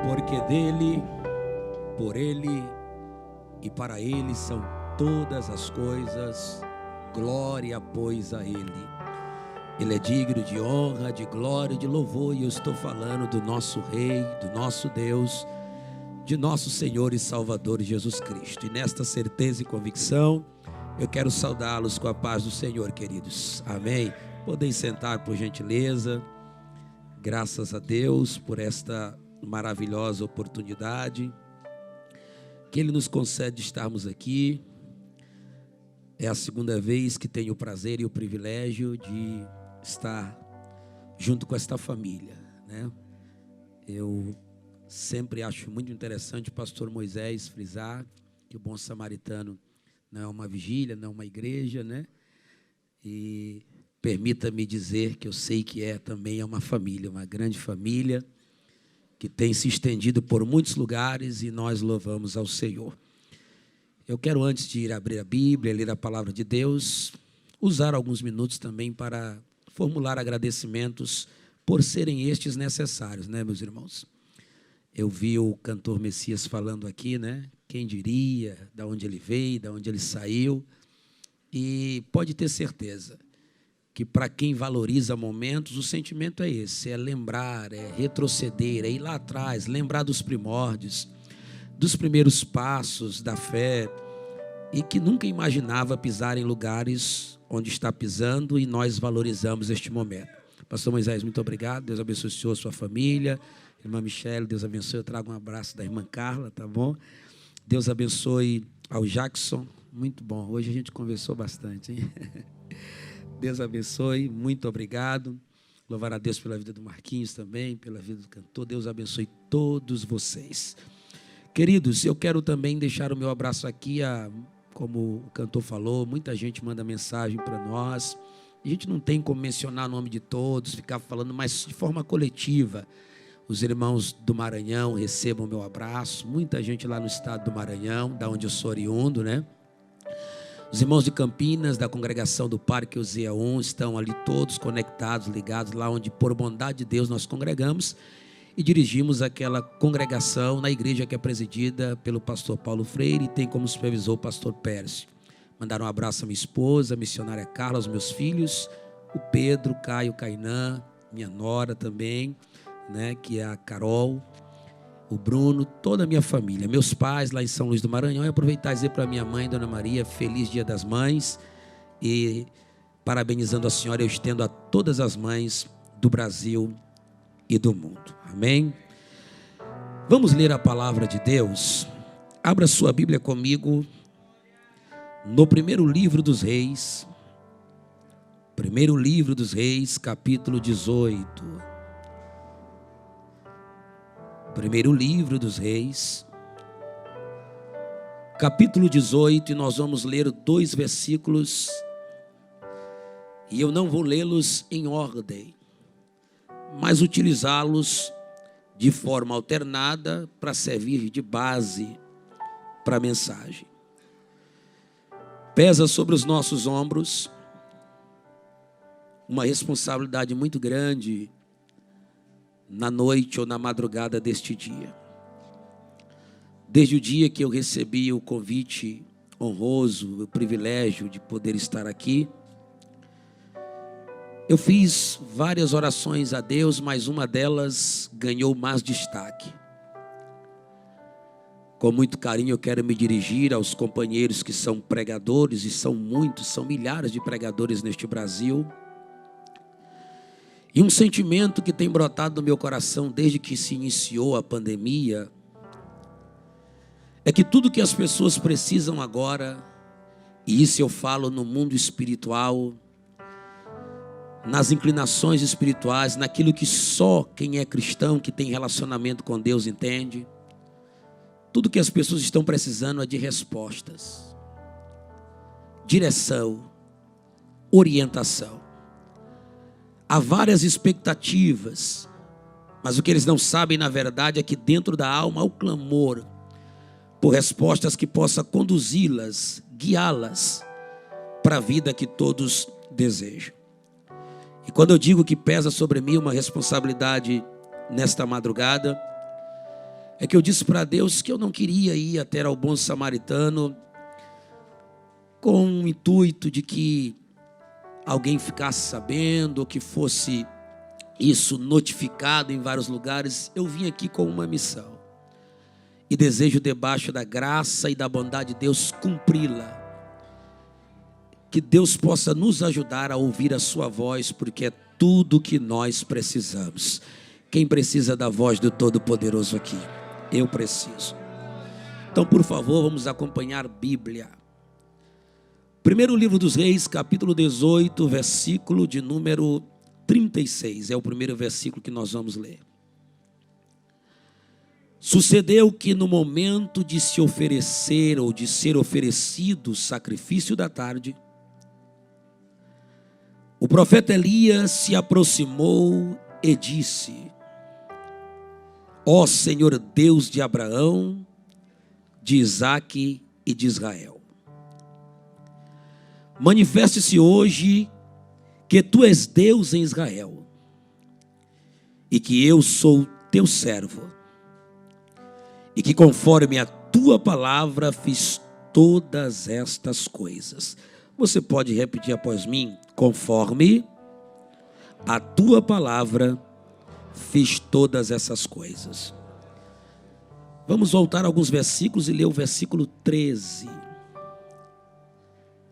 Porque dele, por ele e para ele são todas as coisas, glória, pois, a ele. Ele é digno de honra, de glória, de louvor, e eu estou falando do nosso Rei, do nosso Deus, de nosso Senhor e Salvador Jesus Cristo. E nesta certeza e convicção, eu quero saudá-los com a paz do Senhor, queridos. Amém? Podem sentar, por gentileza. Graças a Deus por esta maravilhosa oportunidade que Ele nos concede de estarmos aqui. É a segunda vez que tenho o prazer e o privilégio de estar junto com esta família, né? Eu sempre acho muito interessante o pastor Moisés frisar que o bom samaritano não é uma vigília, não é uma igreja, né? E permita-me dizer que eu sei que também é uma família, uma grande família, que tem se estendido por muitos lugares, e nós louvamos ao Senhor. Eu quero, antes de ir abrir a Bíblia, ler a palavra de Deus, usar alguns minutos também para formular agradecimentos por serem estes necessários, né, meus irmãos? Eu vi o cantor Messias falando aqui, né? Quem diria, de onde ele veio, de onde ele saiu. E pode ter certeza que para quem valoriza momentos, o sentimento é esse, é lembrar, é retroceder, é ir lá atrás, lembrar dos primórdios, dos primeiros passos da fé, e que nunca imaginava pisar em lugares onde está pisando, e nós valorizamos este momento. Pastor Moisés, muito obrigado, Deus abençoe o senhor, sua família, irmã Michele, Deus abençoe, eu trago um abraço da irmã Carla, tá bom? Deus abençoe ao Jackson, muito bom, hoje a gente conversou bastante, hein? Deus abençoe, muito obrigado. Louvar a Deus pela vida do Marquinhos também, pela vida do cantor. Deus abençoe todos vocês. Queridos, eu quero também deixar o meu abraço aqui, como o cantor falou, muita gente manda mensagem para nós. A gente não tem como mencionar o nome de todos, ficar falando, mas de forma coletiva. Os irmãos do Maranhão recebam o meu abraço. Muita gente lá no estado do Maranhão, da onde eu sou oriundo, né? Os irmãos de Campinas, da congregação do Parque Osea 1, estão ali todos conectados, ligados, lá onde, por bondade de Deus, nós congregamos e dirigimos aquela congregação na igreja que é presidida pelo pastor Paulo Freire e tem como supervisor o pastor Pérez. Mandaram um abraço à minha esposa, a missionária Carla, aos meus filhos, o Pedro, Caio, Cainã, minha nora também, né, que é a Carol, o Bruno, toda a minha família, meus pais lá em São Luís do Maranhão, e aproveitar e dizer para minha mãe, Dona Maria, feliz Dia das Mães, e parabenizando a senhora, eu estendo a todas as mães do Brasil e do mundo, amém? Vamos ler a palavra de Deus. Abra sua Bíblia comigo no primeiro livro dos Reis, capítulo 18. Primeiro livro dos Reis, capítulo 18, e nós vamos ler 2 versículos, e eu não vou lê-los em ordem, mas utilizá-los de forma alternada para servir de base para a mensagem. Pesa sobre os nossos ombros uma responsabilidade muito grande na noite ou na madrugada deste dia. Desde o dia que eu recebi o convite honroso, o privilégio de poder estar aqui, eu fiz várias orações a Deus, mas uma delas ganhou mais destaque. Com muito carinho eu quero me dirigir aos companheiros que são pregadores, e são muitos, são milhares de pregadores neste Brasil. E um sentimento que tem brotado no meu coração desde que se iniciou a pandemia é que tudo que as pessoas precisam agora, e isso eu falo no mundo espiritual, nas inclinações espirituais, naquilo que só quem é cristão, que tem relacionamento com Deus entende, tudo que as pessoas estão precisando é de respostas, direção, orientação. Há várias expectativas, mas o que eles não sabem, na verdade, é que dentro da alma há o clamor por respostas que possa conduzi-las, guiá-las para a vida que todos desejam. E quando eu digo que pesa sobre mim uma responsabilidade nesta madrugada, é que eu disse para Deus que eu não queria ir até ao Bom Samaritano com o intuito de que alguém ficasse sabendo, ou que fosse isso notificado em vários lugares. Eu vim aqui com uma missão e desejo, debaixo da graça e da bondade de Deus, cumpri-la. Que Deus possa nos ajudar a ouvir a sua voz, porque é tudo que nós precisamos. Quem precisa da voz do Todo-Poderoso aqui? Eu preciso. Então, por favor, vamos acompanhar a Bíblia. Primeiro livro dos Reis, capítulo 18, versículo de número 36. É o primeiro versículo que nós vamos ler. Sucedeu que no momento de se oferecer ou de ser oferecido o sacrifício da tarde, o profeta Elias se aproximou e disse: Ó Senhor Deus de Abraão, de Isaque e de Israel, manifeste-se hoje que tu és Deus em Israel e que eu sou teu servo e que conforme a tua palavra fiz todas estas coisas. Você pode repetir após mim? Conforme a tua palavra fiz todas essas coisas. Vamos voltar a alguns versículos e ler o versículo 13.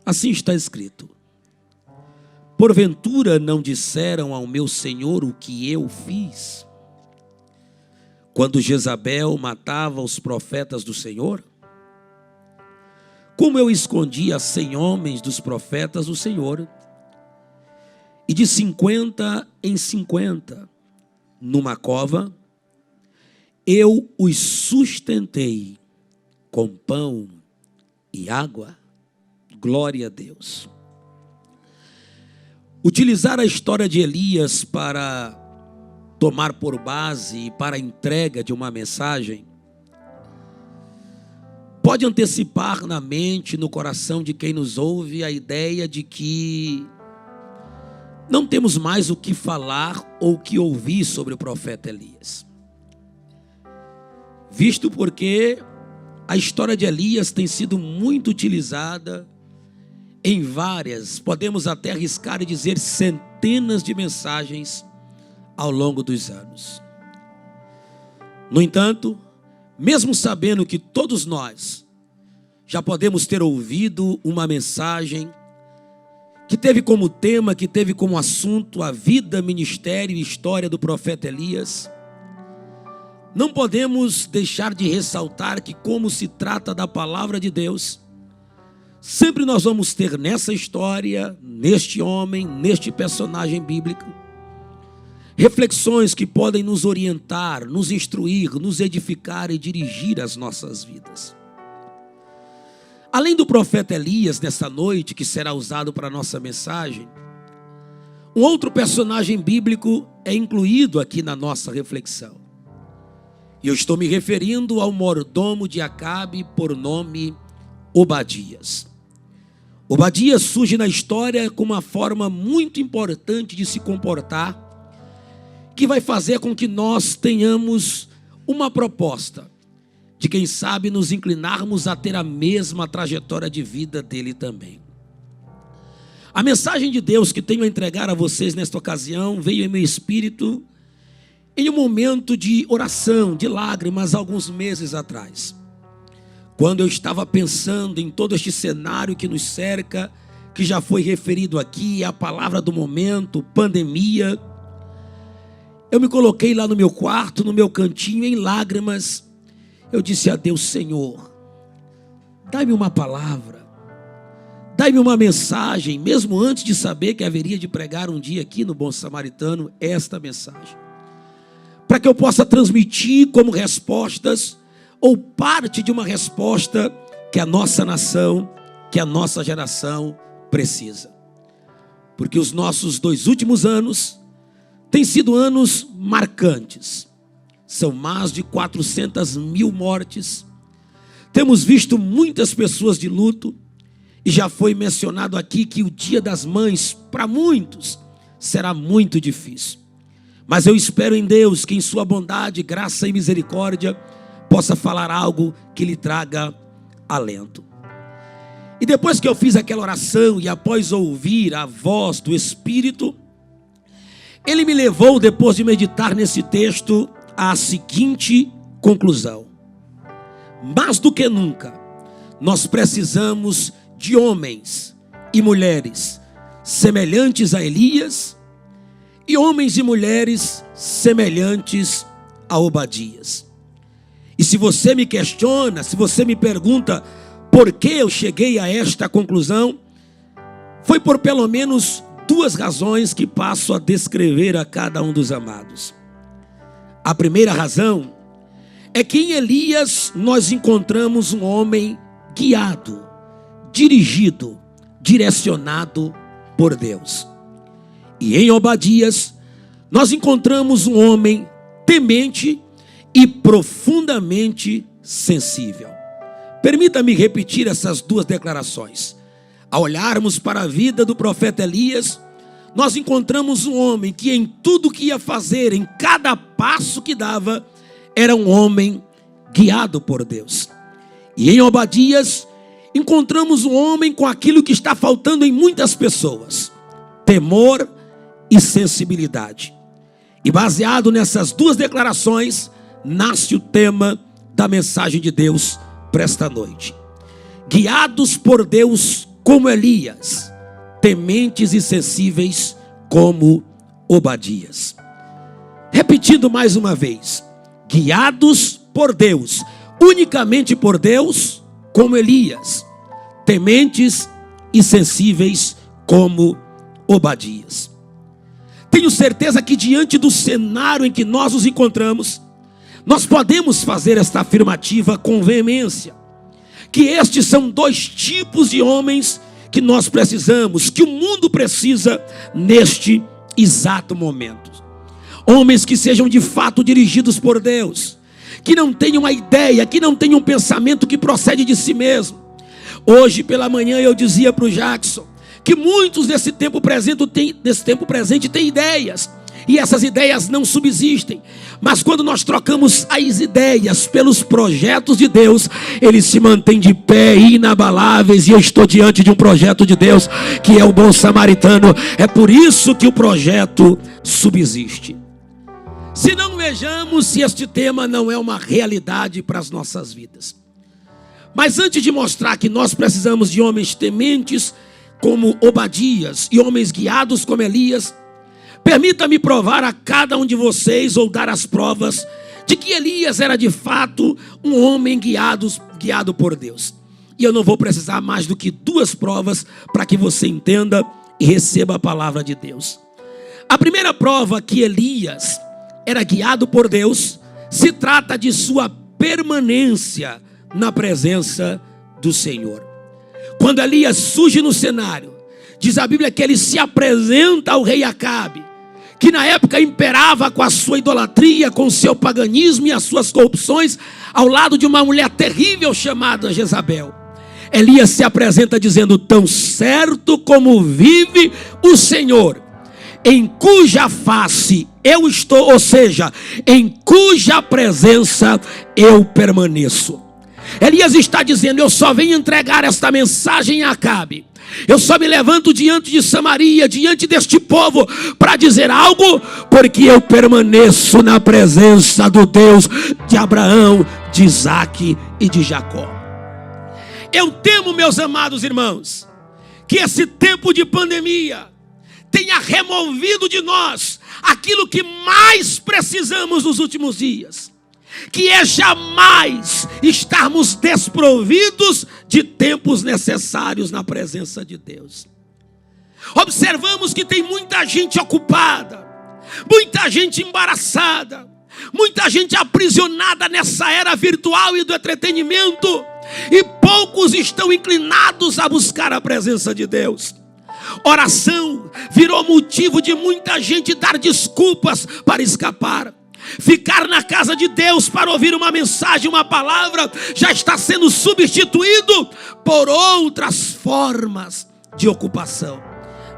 Assim está escrito: porventura não disseram ao meu senhor o que eu fiz, quando Jezabel matava os profetas do Senhor? Como eu escondi a 100 homens dos profetas do Senhor, e de 50 em 50, numa cova, eu os sustentei com pão e água. Glória a Deus. Utilizar a história de Elias para tomar por base e para a entrega de uma mensagem pode antecipar na mente, no coração de quem nos ouve, a ideia de que não temos mais o que falar ou o que ouvir sobre o profeta Elias. Visto porque a história de Elias tem sido muito utilizada em várias, podemos até arriscar e dizer centenas de mensagens ao longo dos anos. No entanto, mesmo sabendo que todos nós já podemos ter ouvido uma mensagem que teve como tema, que teve como assunto a vida, ministério e história do profeta Elias, não podemos deixar de ressaltar que, como se trata da palavra de Deus, sempre nós vamos ter nessa história, neste homem, neste personagem bíblico, reflexões que podem nos orientar, nos instruir, nos edificar e dirigir as nossas vidas. Além do profeta Elias, nessa noite, que será usado para a nossa mensagem, um outro personagem bíblico é incluído aqui na nossa reflexão. E eu estou me referindo ao mordomo de Acabe, por nome Obadias. Obadias surge na história com uma forma muito importante de se comportar, que vai fazer com que nós tenhamos uma proposta de, quem sabe, nos inclinarmos a ter a mesma trajetória de vida dele também. A mensagem de Deus que tenho a entregar a vocês nesta ocasião veio em meu espírito em um momento de oração, de lágrimas, alguns meses atrás, quando eu estava pensando em todo este cenário que nos cerca, que já foi referido aqui, a palavra do momento, pandemia. Eu me coloquei lá no meu quarto, no meu cantinho, em lágrimas. Eu disse a Deus: Senhor, dai-me uma palavra, dai-me uma mensagem, mesmo antes de saber que haveria de pregar um dia aqui no Bom Samaritano esta mensagem, para que eu possa transmitir como respostas, ou parte de uma resposta que a nossa nação, que a nossa geração precisa. Porque os nossos 2 últimos anos têm sido anos marcantes. São mais de 400 mil mortes. Temos visto muitas pessoas de luto. E já foi mencionado aqui que o Dia das Mães, para muitos, será muito difícil. Mas eu espero em Deus que, em sua bondade, graça e misericórdia, possa falar algo que lhe traga alento. E depois que eu fiz aquela oração e após ouvir a voz do Espírito, ele me levou, depois de meditar nesse texto, à seguinte conclusão: mais do que nunca, nós precisamos de homens e mulheres semelhantes a Elias e homens e mulheres semelhantes a Obadias. E se você me questiona, se você me pergunta por que eu cheguei a esta conclusão, foi por pelo menos duas razões que passo a descrever a cada um dos amados. A primeira razão é que em Elias nós encontramos um homem guiado, dirigido, direcionado por Deus. E em Obadias nós encontramos um homem temente e profundamente sensível. Permita-me repetir essas duas declarações. Ao olharmos para a vida do profeta Elias, nós encontramos um homem que em tudo que ia fazer, em cada passo que dava, era um homem guiado por Deus. E em Obadias, encontramos um homem com aquilo que está faltando em muitas pessoas: temor e sensibilidade. E baseado nessas duas declarações, nasce o tema da mensagem de Deus para esta noite. Guiados por Deus como Elias, tementes e sensíveis como Obadias. Repetindo mais uma vez: guiados por Deus, unicamente por Deus, como Elias, tementes e sensíveis como Obadias. Tenho certeza que diante do cenário em que nós nos encontramos, nós podemos fazer esta afirmativa com veemência, que estes são dois tipos de homens que nós precisamos, que o mundo precisa neste exato momento. Homens que sejam de fato dirigidos por Deus, que não tenham uma ideia, que não tenham um pensamento que procede de si mesmo. Hoje pela manhã eu dizia para o Jackson que muitos desse tempo presente têm ideias, e essas ideias não subsistem. Mas quando nós trocamos as ideias pelos projetos de Deus, eles se mantêm de pé, inabaláveis. E eu estou diante de um projeto de Deus, que é o bom samaritano. É por isso que o projeto subsiste. Se não, vejamos se este tema não é uma realidade para as nossas vidas. Mas antes de mostrar que nós precisamos de homens tementes como Obadias e homens guiados como Elias, permita-me provar a cada um de vocês, ou dar as provas de que Elias era de fato um homem guiado por Deus. E eu não vou precisar mais do que duas provas para que você entenda e receba a palavra de Deus. A primeira prova que Elias era guiado por Deus se trata de sua permanência na presença do Senhor. Quando Elias surge no cenário, diz a Bíblia que ele se apresenta ao rei Acabe, que na época imperava com a sua idolatria, com o seu paganismo e as suas corrupções, ao lado de uma mulher terrível chamada Jezabel. Elias se apresenta dizendo: tão certo como vive o Senhor, em cuja face eu estou, ou seja, em cuja presença eu permaneço. Elias está dizendo: eu só venho entregar esta mensagem a Acabe. Eu só me levanto diante de Samaria, diante deste povo, para dizer algo, porque eu permaneço na presença do Deus de Abraão, de Isaque e de Jacó. Eu temo, meus amados irmãos, que esse tempo de pandemia tenha removido de nós aquilo que mais precisamos nos últimos dias, que é jamais estarmos desprovidos de tempos necessários na presença de Deus. Observamos que tem muita gente ocupada, muita gente embaraçada, muita gente aprisionada nessa era virtual e do entretenimento, e poucos estão inclinados a buscar a presença de Deus. Oração virou motivo de muita gente dar desculpas para escapar. Ficar na casa de Deus para ouvir uma mensagem, uma palavra, já está sendo substituído por outras formas de ocupação.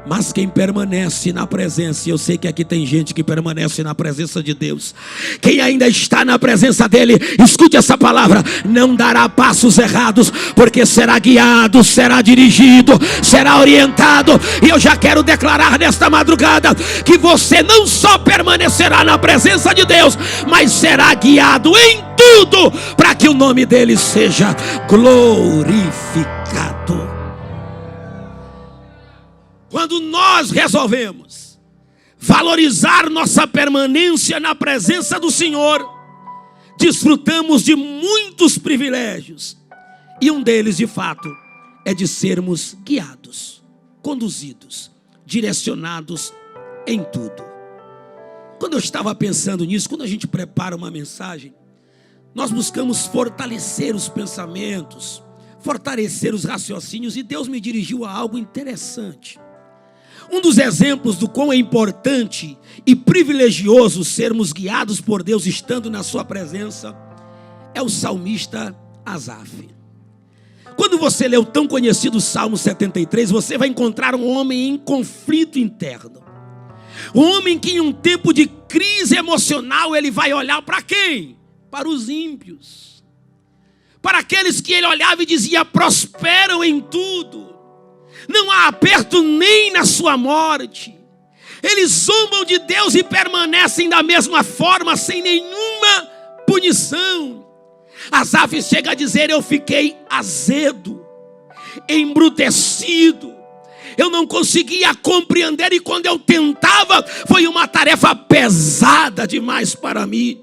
Mas quem permanece na presença, e eu sei que aqui tem gente que permanece na presença de Deus, quem ainda está na presença dele, escute essa palavra: não dará passos errados, porque será guiado, será dirigido, será orientado. E eu já quero declarar nesta madrugada que você não só permanecerá na presença de Deus, mas será guiado em tudo, para que o nome dele seja glorificado. Quando nós resolvemos valorizar nossa permanência na presença do Senhor, desfrutamos de muitos privilégios. E um deles, de fato, é de sermos guiados, conduzidos, direcionados em tudo. Quando eu estava pensando nisso, quando a gente prepara uma mensagem, nós buscamos fortalecer os pensamentos, fortalecer os raciocínios, e Deus me dirigiu a algo interessante. Um dos exemplos do quão é importante e privilegioso sermos guiados por Deus estando na sua presença é o salmista Asaf. Quando você lê o tão conhecido Salmo 73, você vai encontrar um homem em conflito interno. Um homem que em um tempo de crise emocional ele vai olhar para quem? Para os ímpios. Para aqueles que ele olhava e dizia: prosperam em tudo. Não há aperto nem na sua morte. Eles zombam de Deus e permanecem da mesma forma, sem nenhuma punição. Asaf chega a dizer: eu fiquei azedo, embrutecido, eu não conseguia compreender, e quando eu tentava, foi uma tarefa pesada demais para mim.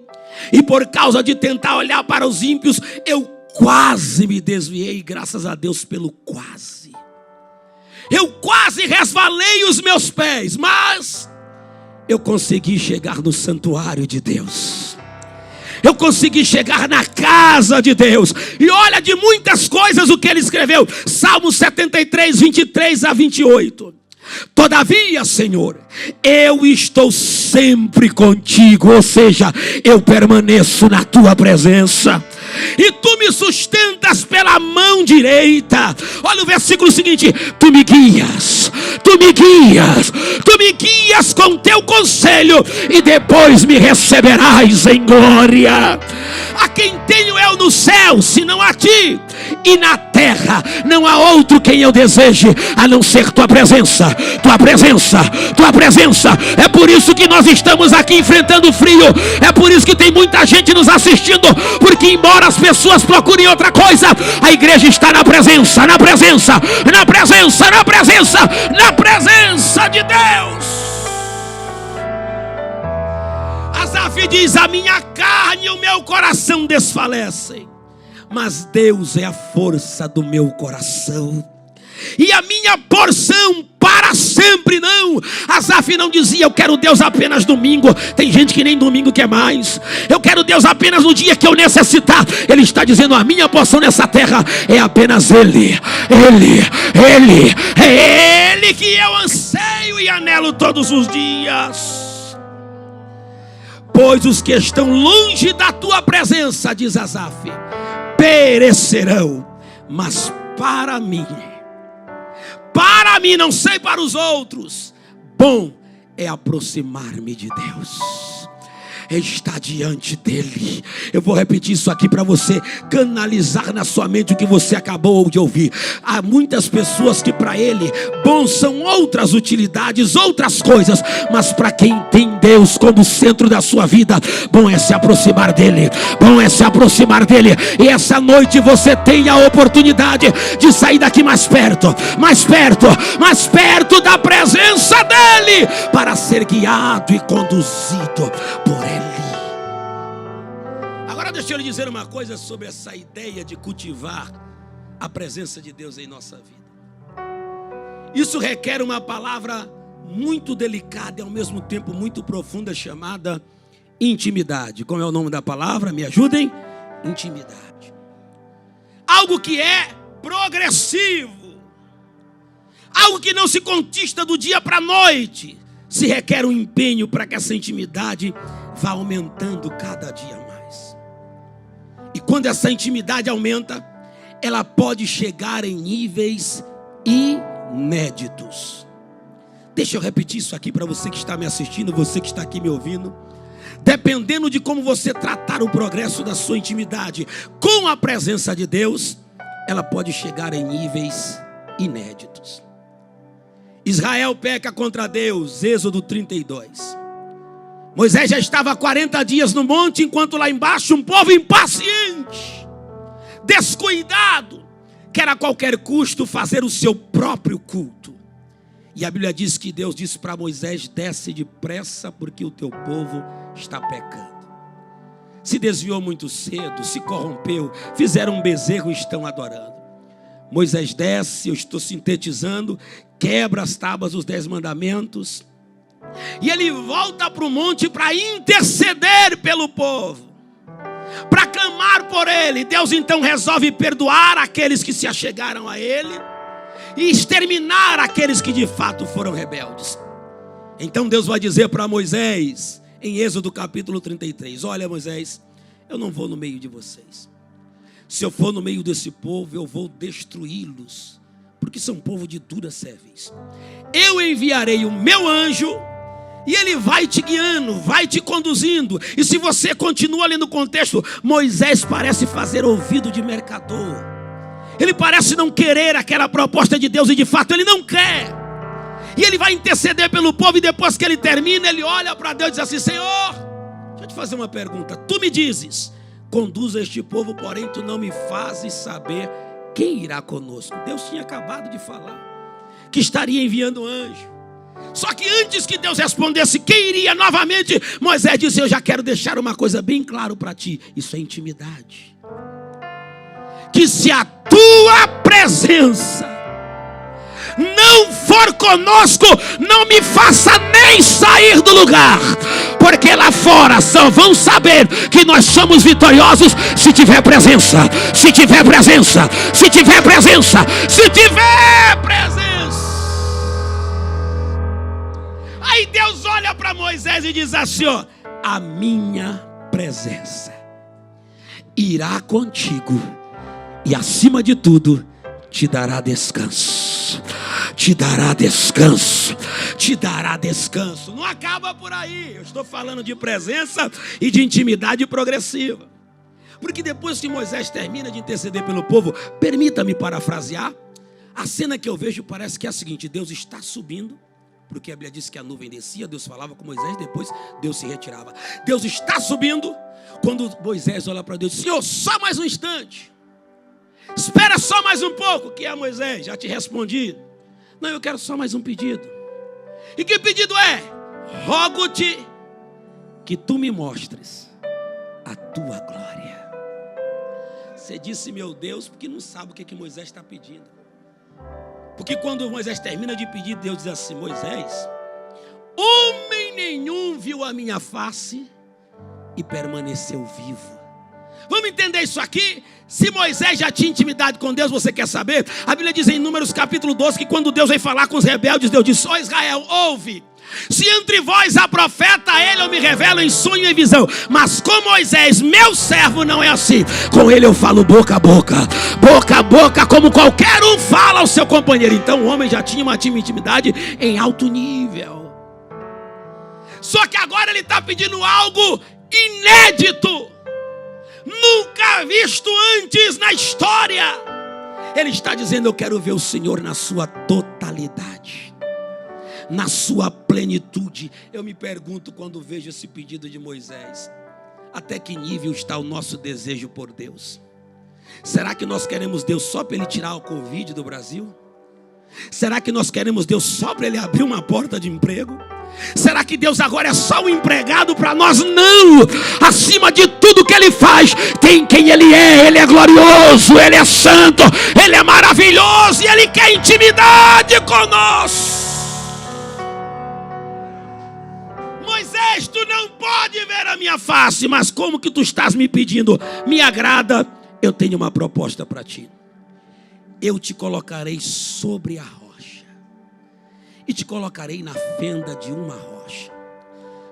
E por causa de tentar olhar para os ímpios, eu quase me desviei, graças a Deus pelo quase. Eu quase resvalei os meus pés, mas eu consegui chegar no santuário de Deus. Eu consegui chegar na casa de Deus. E olha, de muitas coisas o que ele escreveu. Salmo 73, 23 a 28. Todavia, Senhor, eu estou sempre contigo, ou seja, eu permaneço na tua presença, e tu me sustentas pela mão direita. Olha o versículo seguinte: tu me guias, tu me guias, tu me guias com teu conselho, e depois me receberás em glória. A quem tenho eu no céu, senão a ti? E na terra não há outro quem eu deseje, a não ser tua presença, tua presença, tua presença. É por isso que nós estamos aqui enfrentando frio. É por isso que tem muita gente nos assistindo, porque embora as pessoas procurem outra coisa, a igreja está na presença, na presença, na presença, na presença, na presença de Deus. Asaf diz: a minha carne e o meu coração desfalecem, mas Deus é a força do meu coração, e a minha porção para sempre não. Asaf não dizia: eu quero Deus apenas domingo. Tem gente que nem domingo quer mais. Eu quero Deus apenas no dia que eu necessitar. Ele está dizendo: a minha porção nessa terra é apenas Ele. É Ele que eu anseio e anelo todos os dias. Pois os que estão longe da tua presença, diz Asaf, perecerão, mas para mim, não sei para os outros, bom é aproximar-me de Deus, é estar diante dele. Eu vou repetir isso aqui para você canalizar na sua mente o que você acabou de ouvir. Há muitas pessoas que para ele bom são outras utilidades, outras coisas, mas para quem tem Deus como centro da sua vida, bom é se aproximar dele, bom é se aproximar dele. E essa noite você tem a oportunidade de sair daqui mais perto, mais perto, mais perto da presença dele, para ser guiado e conduzido por ele. Agora deixa eu lhe dizer uma coisa sobre essa ideia de cultivar a presença de Deus em nossa vida. Isso requer uma palavra muito delicada e ao mesmo tempo muito profunda, chamada intimidade. Como é o nome da palavra? Me ajudem? Intimidade. Algo que é progressivo, algo que não se conquista do dia para a noite. Se requer um empenho para que essa intimidade vá aumentando cada dia mais. E quando essa intimidade aumenta, ela pode chegar em níveis inéditos. Deixa eu repetir isso aqui para você que está me assistindo, você que está aqui me ouvindo. Dependendo de como você tratar o progresso da sua intimidade com a presença de Deus, ela pode chegar em níveis inéditos. Israel peca contra Deus, Êxodo 32. Moisés já estava há 40 dias no monte, enquanto lá embaixo um povo impaciente, descuidado, quer a qualquer custo fazer o seu próprio culto. E a Bíblia diz que Deus disse para Moisés: desce depressa, porque o teu povo está pecando. Se desviou muito cedo, se corrompeu, fizeram um bezerro e estão adorando. Moisés desce, eu estou sintetizando, quebra as tábuas dos 10 mandamentos, e ele volta para o monte para interceder pelo povo, para clamar por ele. Deus então resolve perdoar aqueles que se achegaram a ele e exterminar aqueles que de fato foram rebeldes. Então Deus vai dizer para Moisés, em Êxodo capítulo 33, olha Moisés, eu não vou no meio de vocês. Se eu for no meio desse povo, eu vou destruí-los, porque são povo de dura cerviz. Eu enviarei o meu anjo, e ele vai te guiando, vai te conduzindo. E se você continua ali no contexto, Moisés parece fazer ouvido de mercador. Ele parece não querer aquela proposta de Deus, e de fato ele não quer. E ele vai interceder pelo povo, e depois que ele termina, ele olha para Deus e diz assim: Senhor, deixa eu te fazer uma pergunta. Tu me dizes, conduza este povo, porém tu não me fazes saber quem irá conosco. Deus tinha acabado de falar que estaria enviando um anjo. Só que antes que Deus respondesse quem iria novamente, Moisés disse: eu já quero deixar uma coisa bem claro para ti. Isso é intimidade. Que se a tua presença não for conosco, não me faça nem sair do lugar, porque lá fora só vão saber que nós somos vitoriosos se tiver presença, se tiver presença, se tiver presença, se tiver presença. Aí Deus olha para Moisés e diz assim: ó, a minha presença irá contigo, e acima de tudo te dará descanso, te dará descanso, te dará descanso. Não acaba por aí, eu estou falando de presença e de intimidade progressiva. Porque depois que Moisés termina de interceder pelo povo, permita-me parafrasear, a cena que eu vejo parece que é a seguinte: Deus está subindo, porque a Bíblia diz que a nuvem descia, Deus falava com Moisés, depois Deus se retirava. Deus está subindo, quando Moisés olha para Deus: Senhor, só mais um instante, espera só mais um pouco. Que é, Moisés? Já te respondi. Não, eu quero só mais um pedido. E que pedido é? Rogo-te que tu me mostres a tua glória. Você disse meu Deus, porque não sabe o que Moisés está pedindo. Porque quando Moisés termina de pedir, Deus diz assim: Moisés, homem nenhum viu a minha face e permaneceu vivo. Vamos entender isso aqui? Se Moisés já tinha intimidade com Deus, você quer saber? A Bíblia diz em Números capítulo 12 que quando Deus veio falar com os rebeldes, Deus disse: ó Israel, ouve, se entre vós há profeta, a ele eu me revelo em sonho e visão, mas com Moisés, meu servo, não é assim. Com ele eu falo boca a boca, como qualquer um fala ao seu companheiro. Então o homem já tinha uma intimidade em alto nível. Só que agora ele está pedindo algo inédito, nunca visto antes na história. Ele está dizendo: eu quero ver o Senhor na sua totalidade, na sua plenitude. Eu me pergunto, quando vejo esse pedido de Moisés, até que nível está o nosso desejo por Deus? Será que nós queremos Deus só para Ele tirar o Covid do Brasil? Será que nós queremos Deus só para Ele abrir uma porta de emprego? Será que Deus agora é só um empregado para nós? Não! Acima de tudo que Ele faz, tem quem Ele é glorioso, Ele é santo, Ele é maravilhoso, e Ele quer intimidade conosco. Moisés, tu não pode ver a minha face, mas como que tu estás me pedindo? Me agrada. Eu tenho uma proposta para ti. Eu te colocarei sobre a rocha, e te colocarei na fenda de uma rocha.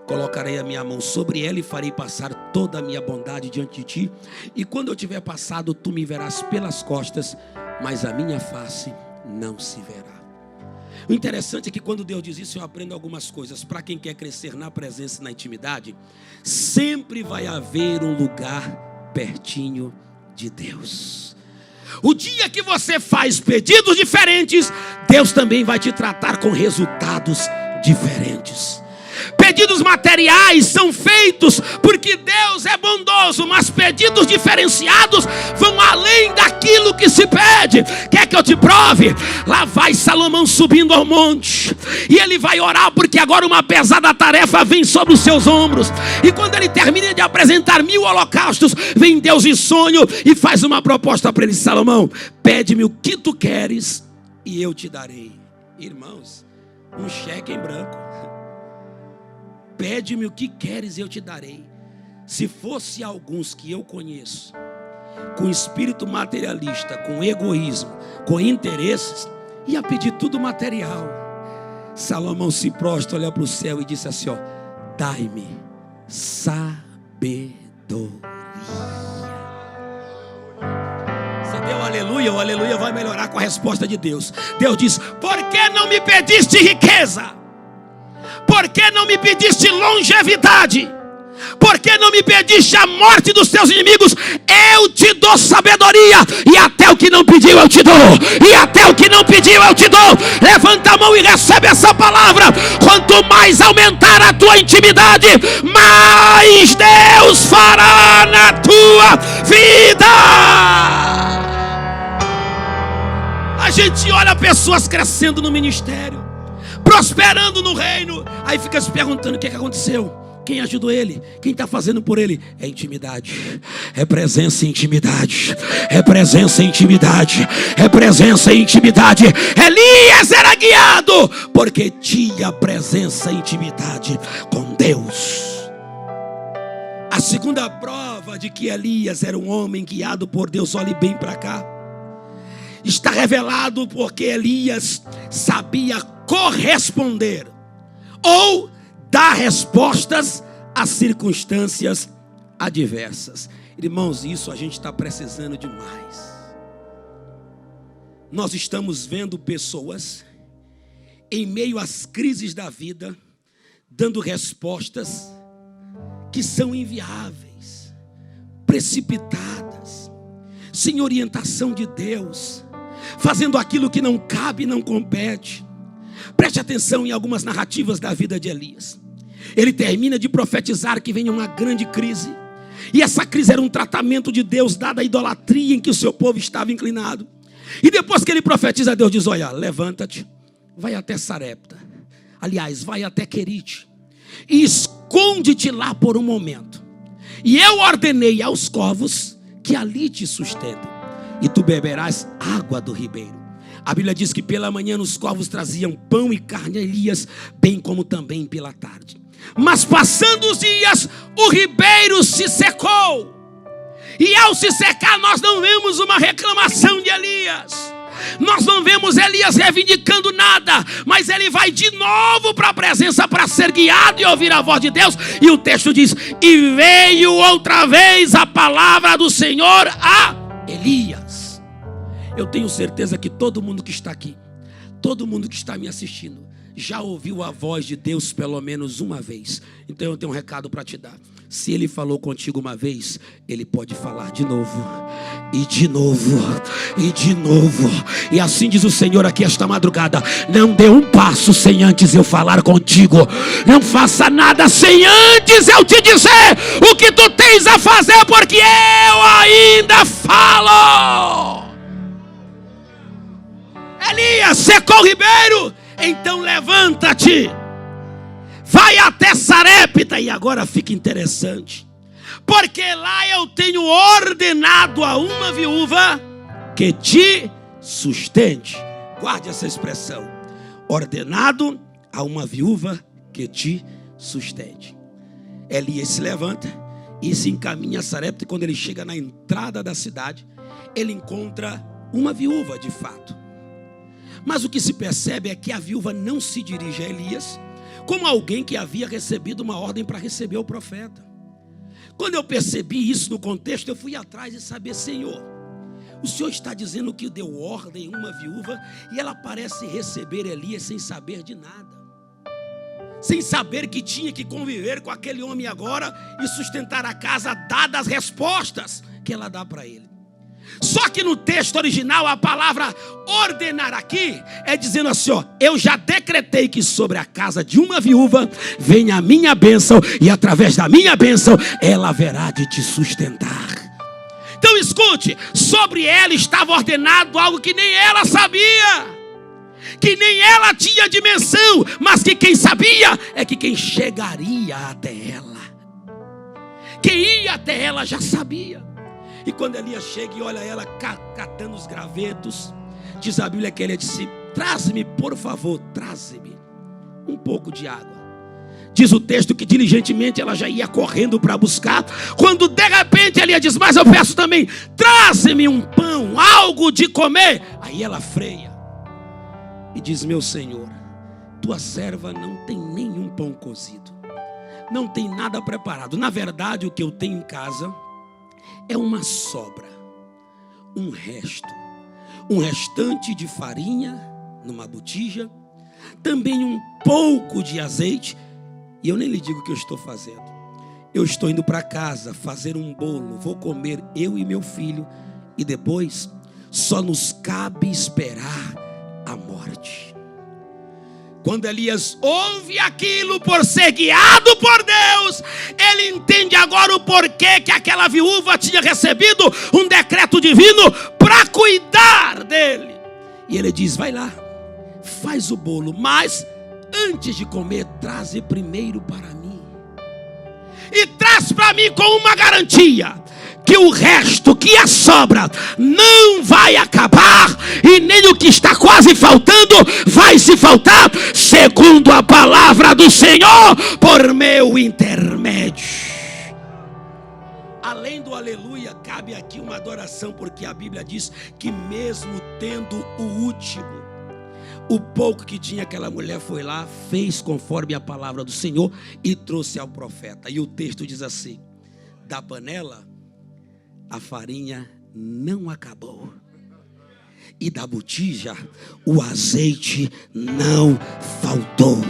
Colocarei a minha mão sobre ela e farei passar toda a minha bondade diante de ti. E quando eu tiver passado, tu me verás pelas costas, mas a minha face não se verá. O interessante é que quando Deus diz isso, eu aprendo algumas coisas. Para quem quer crescer na presença e na intimidade, sempre vai haver um lugar pertinho de Deus. O dia que você faz pedidos diferentes, Deus também vai te tratar com resultados diferentes. Pedidos materiais são feitos porque Deus é bondoso, mas pedidos diferenciados vão além daquilo que se pede. Quer que eu te prove? Lá vai Salomão subindo ao monte, e ele vai orar porque agora uma pesada tarefa vem sobre os seus ombros. E quando ele termina de apresentar 1000 holocaustos, vem Deus em sonho e faz uma proposta para ele: Salomão, pede-me o que tu queres e eu te darei. Irmãos, um cheque em branco. Pede-me o que queres e eu te darei. Se fosse alguns que eu conheço, com espírito materialista, com egoísmo, com interesses, ia pedir tudo material. Salomão se prostra, olha para o céu e disse assim: ó, dai-me sabedoria. Você deu aleluia, o aleluia vai melhorar com a resposta de Deus. Deus diz: por que não me pediste riqueza? Por que não me pediste longevidade? Por que não me pediste a morte dos teus inimigos? Eu te dou sabedoria, e até o que não pediu eu te dou, e até o que não pediu eu te dou. Levanta a mão e recebe essa palavra. Quanto mais aumentar a tua intimidade, mais Deus fará na tua vida. A gente olha pessoas crescendo no ministério, prosperando no reino, aí fica se perguntando o que aconteceu, quem ajudou ele, quem está fazendo por ele. É intimidade, é presença e intimidade, é presença e intimidade, é presença e intimidade. Elias era guiado porque tinha presença e intimidade com Deus. A segunda prova de que Elias era um homem guiado por Deus, olhe bem para cá, está revelado porque Elias sabia corresponder ou dar respostas às circunstâncias adversas. Irmãos, isso a gente está precisando demais. Nós estamos vendo pessoas em meio às crises da vida dando respostas que são inviáveis, precipitadas, sem orientação de Deus, fazendo aquilo que não cabe e não compete. Preste atenção em algumas narrativas da vida de Elias. Ele termina de profetizar que vem uma grande crise, e essa crise era um tratamento de Deus dada a idolatria em que o seu povo estava inclinado. E depois que ele profetiza, Deus diz: olha, levanta-te, vai até Sarepta, aliás, vai até Querite, e esconde-te lá por um momento, e eu ordenei aos corvos que ali te sustentem, e tu beberás água do ribeiro. A Bíblia diz que pela manhã os corvos traziam pão e carne a Elias, bem como também pela tarde. Mas passando os dias, o ribeiro se secou. E ao se secar, nós não vemos uma reclamação de Elias. Nós não vemos Elias reivindicando nada, mas ele vai de novo para a presença para ser guiado e ouvir a voz de Deus. E o texto diz: e veio outra vez a palavra do Senhor a Elias. Eu tenho certeza que todo mundo que está aqui, todo mundo que está me assistindo, já ouviu a voz de Deus pelo menos uma vez. Então eu tenho um recado para te dar. Se Ele falou contigo uma vez, Ele pode falar de novo, e de novo, e de novo. E assim diz o Senhor aqui esta madrugada: não dê um passo sem antes eu falar contigo. Não faça nada sem antes eu te dizer o que tu tens a fazer, porque eu ainda falo. Elias secou o ribeiro, então levanta-te, vai até Sarepta. E agora fica interessante, porque lá eu tenho ordenado a uma viúva que te sustente. Guarde essa expressão: ordenado a uma viúva que te sustente. Elias se levanta e se encaminha a Sarepta, e quando ele chega na entrada da cidade, ele encontra uma viúva de fato. Mas o que se percebe é que a viúva não se dirige a Elias como alguém que havia recebido uma ordem para receber o profeta. Quando eu percebi isso no contexto, eu fui atrás de saber: Senhor, O Senhor está dizendo que deu ordem a uma viúva e ela parece receber Elias sem saber de nada. Sem saber que tinha que conviver com aquele homem agora e sustentar a casa, dadas as respostas que ela dá para ele. Só que no texto original a palavra ordenar aqui é dizendo assim, ó: eu já decretei que sobre a casa de uma viúva venha a minha bênção, e através da minha bênção ela haverá de te sustentar. Então escute, sobre ela estava ordenado algo que nem ela sabia, que nem ela tinha dimensão, mas que quem sabia é que quem chegaria até ela, quem ia até ela já sabia. E quando Elias chega e olha ela catando os gravetos, diz a Bíblia que ele disse: traz-me, por favor, traz-me um pouco de água. Diz o texto que diligentemente ela já ia correndo para buscar, quando de repente Elias diz: mas eu peço também, traz-me um pão, algo de comer. Aí ela freia e diz: meu senhor, tua serva não tem nenhum pão cozido, não tem nada preparado. Na verdade, o que eu tenho em casa é uma sobra, um restante de farinha numa botija, também um pouco de azeite. E eu nem lhe digo o que eu estou fazendo. Eu estou indo para casa fazer um bolo, vou comer eu e meu filho, e depois só nos cabe esperar a morte. Quando Elias ouve aquilo por ser guiado por Deus, ele entende agora o porquê que aquela viúva tinha recebido um decreto divino para cuidar dele. E ele diz: vai lá, faz o bolo, mas antes de comer, traze primeiro para mim. E traz para mim com uma garantia: que o resto, que a sobra, não vai acabar, e nem o que está quase faltando vai se faltar, segundo a palavra do Senhor, por meu intermédio. Além do aleluia, cabe aqui uma adoração, porque a Bíblia diz que mesmo tendo o último, o pouco que tinha, aquela mulher foi lá, fez conforme a palavra do Senhor e trouxe ao profeta. E o texto diz assim: da panela a farinha não acabou, e da botija o azeite não faltou.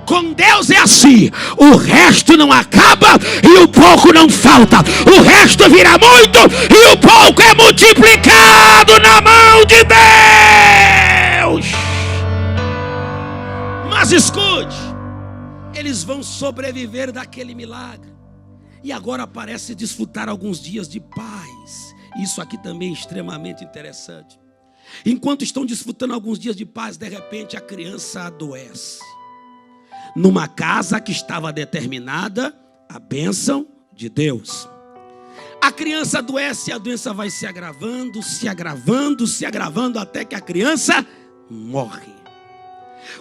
Com Deus é assim: o resto não acaba e o pouco não falta. O resto vira muito e o pouco é multiplicado na mão de Deus. Mas escute, eles vão sobreviver daquele milagre. E agora parece desfrutar alguns dias de paz. Isso aqui também é extremamente interessante. Enquanto estão desfrutando alguns dias de paz, de repente a criança adoece. Numa casa que estava determinada a bênção de Deus. A criança adoece e a doença vai se agravando, se agravando, se agravando, até que a criança morre.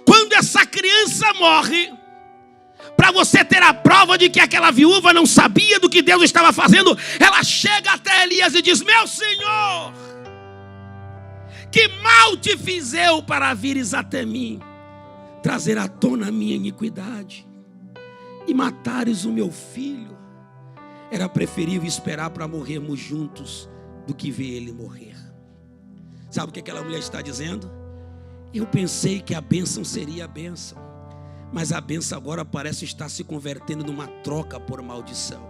Quando essa criança morre, para você ter a prova de que aquela viúva não sabia do que Deus estava fazendo, ela chega até Elias e diz: meu senhor, que mal te fiz eu para vires até mim, trazer à tona a minha iniquidade e matares o meu filho? Era preferível esperar para morrermos juntos do que ver ele morrer. Sabe o que aquela mulher está dizendo? Eu pensei que a bênção seria a bênção, mas a bênção agora parece estar se convertendo numa troca por maldição.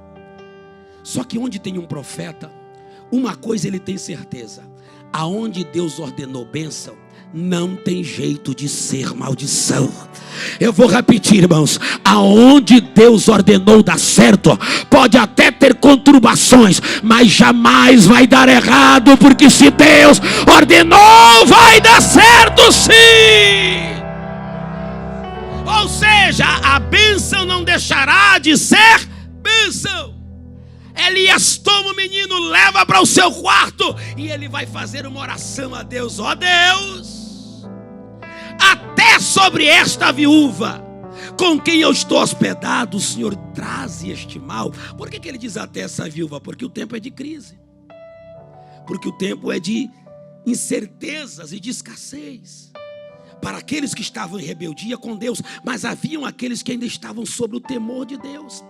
Só que onde tem um profeta, uma coisa ele tem certeza: aonde Deus ordenou bênção, não tem jeito de ser maldição. Eu vou repetir, irmãos: aonde Deus ordenou dar certo, pode até ter conturbações, mas jamais vai dar errado, porque se Deus ordenou, vai dar certo sim. Ou seja, a bênção não deixará de ser bênção. Elias toma o menino, leva para o seu quarto e ele vai fazer uma oração a Deus: ó Deus, até sobre esta viúva com quem eu estou hospedado, o Senhor traze este mal. Por que ele diz até essa viúva? Porque o tempo é de crise, porque o tempo é de incertezas e de escassez para aqueles que estavam em rebeldia com Deus, mas haviam aqueles que ainda estavam sob o temor de Deus.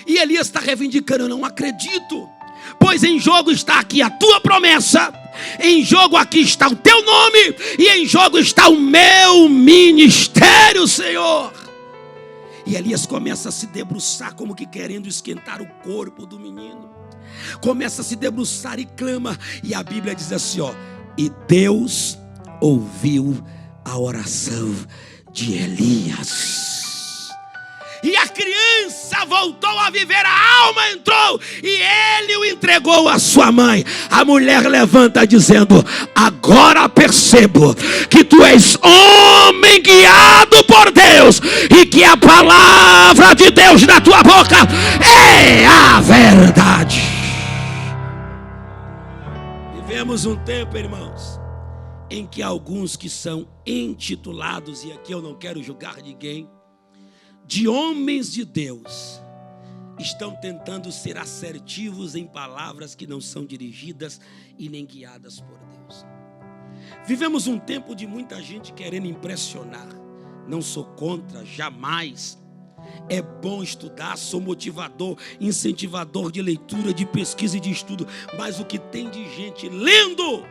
E Elias está reivindicando: eu não acredito, pois em jogo está aqui a tua promessa Em jogo aqui está o teu nome e em jogo está o meu ministério, Senhor. E Elias começa a se debruçar como que querendo esquentar o corpo do menino. Começa a se debruçar e clama. E a Bíblia diz assim, ó: e Deus ouviu a oração de Elias. E a criança voltou a viver, a alma entrou e ele o entregou à sua mãe. A mulher levanta dizendo: agora percebo que tu és homem guiado por Deus e que a palavra de Deus na tua boca é a verdade. Vivemos um tempo, irmãos, em que alguns que são intitulados, e aqui eu não quero julgar ninguém, de homens de Deus, estão tentando ser assertivos em palavras que não são dirigidas e nem guiadas por Deus. Vivemos um tempo de muita gente querendo impressionar. Não sou contra, jamais. É bom estudar, sou motivador, incentivador de leitura, de pesquisa e de estudo. Mas o que tem de gente lendo,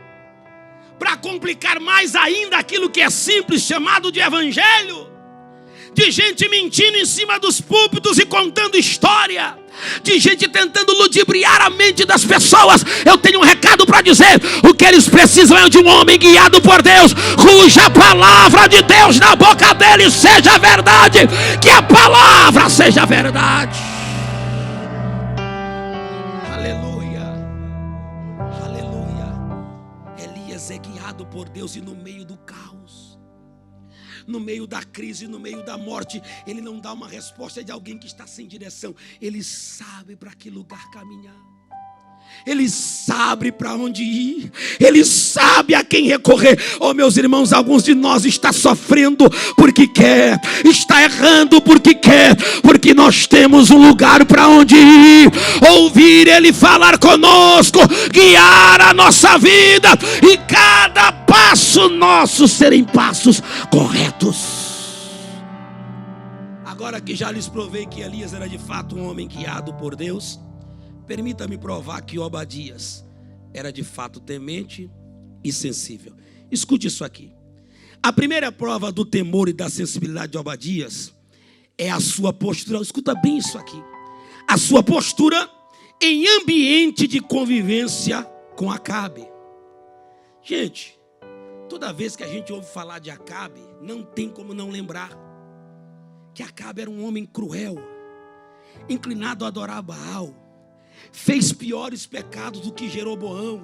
para complicar mais ainda aquilo que é simples, chamado de evangelho, de gente mentindo em cima dos púlpitos e contando história, de gente tentando ludibriar a mente das pessoas. Eu tenho um recado para dizer: o que eles precisam é de um homem guiado por Deus, cuja palavra de Deus na boca dele seja verdade, que a palavra seja verdade. Aleluia, aleluia. Elias é guiado por Deus e no meio do caos, no meio da crise, no meio da morte, ele não dá uma resposta de alguém que está sem direção. Ele sabe para que lugar caminhar. Ele sabe para onde ir. Ele sabe a quem recorrer. Oh, meus irmãos, alguns de nós está sofrendo porque quer, está errando porque quer, porque nós temos um lugar para onde ir, ouvir Ele falar conosco, guiar a nossa vida, e cada passo nosso serem passos corretos. Agora que já lhes provei que Elias era de fato um homem guiado por Deus, permita-me provar que Obadias era de fato temente e sensível. Escute isso aqui. A primeira prova do temor e da sensibilidade de Obadias é a sua postura. Escuta bem isso aqui. A sua postura em ambiente de convivência com Acabe. Gente, toda vez que a gente ouve falar de Acabe, não tem como não lembrar que Acabe era um homem cruel, inclinado a adorar Baal, fez piores pecados do que Jeroboão,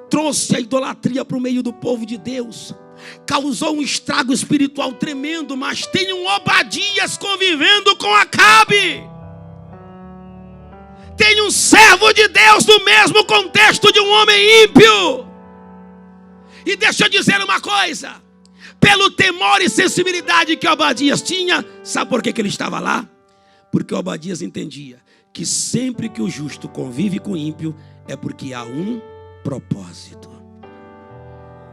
trouxe a idolatria para o meio do povo de Deus, causou um estrago espiritual tremendo. Mas tem um Obadias convivendo com Acabe. Tem um servo de Deus no mesmo contexto de um homem ímpio. E deixa eu dizer uma coisa: pelo temor e sensibilidade que Obadias tinha, sabe por que ele estava lá? Porque Obadias entendia que sempre que o justo convive com o ímpio, é porque há um propósito.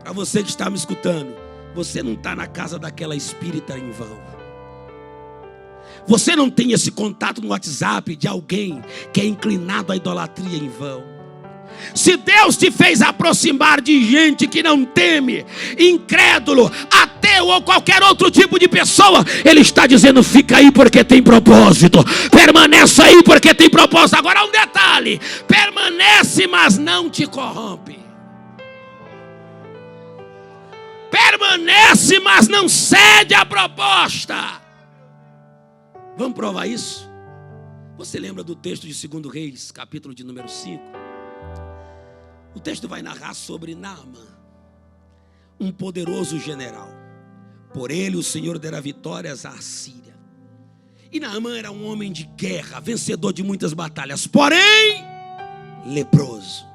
Para você que está me escutando, você não está na casa daquela espírita em vão. Você não tem esse contato no WhatsApp de alguém que é inclinado à idolatria em vão. Se Deus te fez aproximar de gente que não teme, incrédulo, ateu ou qualquer outro tipo de pessoa, Ele está dizendo: fica aí porque tem propósito, permanece aí porque tem propósito. Agora um detalhe: permanece, mas não te corrompe. Permanece, mas não cede à proposta. Vamos provar isso? Você lembra do texto de 2 Reis, capítulo de número 5? O texto vai narrar sobre Naamã, um poderoso general. Por ele o Senhor dera vitórias à Síria. E Naamã era um homem de guerra, vencedor de muitas batalhas, porém leproso,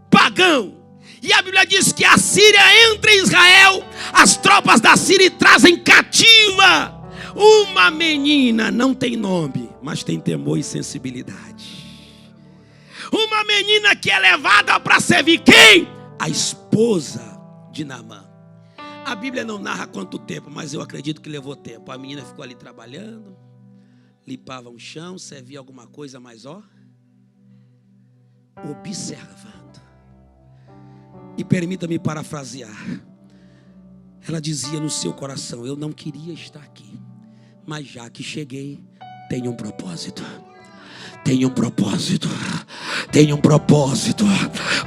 pagão. E a Bíblia diz que a Síria entra em Israel, as tropas da Síria trazem cativa uma menina, não tem nome, mas tem temor e sensibilidade. Uma menina que é levada para servir quem? A esposa de Naamã. A Bíblia não narra quanto tempo, mas eu acredito que levou tempo. A menina ficou ali trabalhando, limpava um chão, servia alguma coisa, mas observando. E permita-me parafrasear. Ela dizia no seu coração: eu não queria estar aqui, mas já que cheguei, tenho um propósito. Tenho um propósito. Tenho um propósito.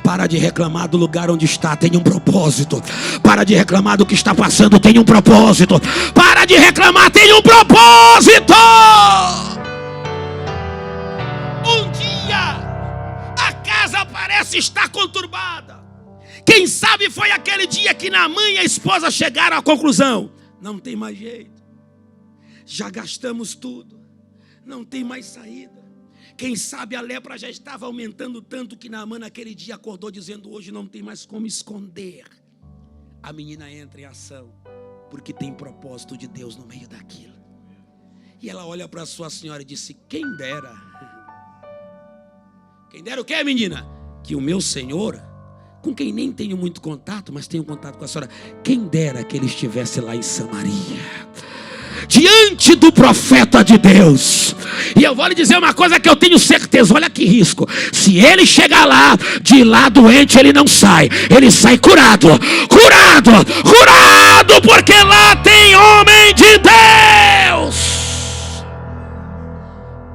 Para de reclamar do lugar onde está. Tenho um propósito. Para de reclamar do que está passando. Tenho um propósito. Para de reclamar. Tenho um propósito. Um dia a casa parece estar conturbada. Quem sabe foi aquele dia que Naamã e a esposa chegaram à conclusão: não tem mais jeito. Já gastamos tudo. Não tem mais saída. Quem sabe a lepra já estava aumentando tanto que Naamã naquele dia acordou dizendo: hoje não tem mais como esconder. A menina entra em ação, porque tem propósito de Deus no meio daquilo. E ela olha para sua senhora e disse: quem dera. Quem dera o quê, menina? Que o meu Senhor, com quem nem tenho muito contato, mas tenho contato com a senhora, quem dera que ele estivesse lá em Samaria, diante do profeta de Deus. E eu vou lhe dizer uma coisa que eu tenho certeza, olha que risco. Se ele chegar lá, de lá doente ele não sai. Ele sai curado, curado, curado, porque lá tem homem de Deus.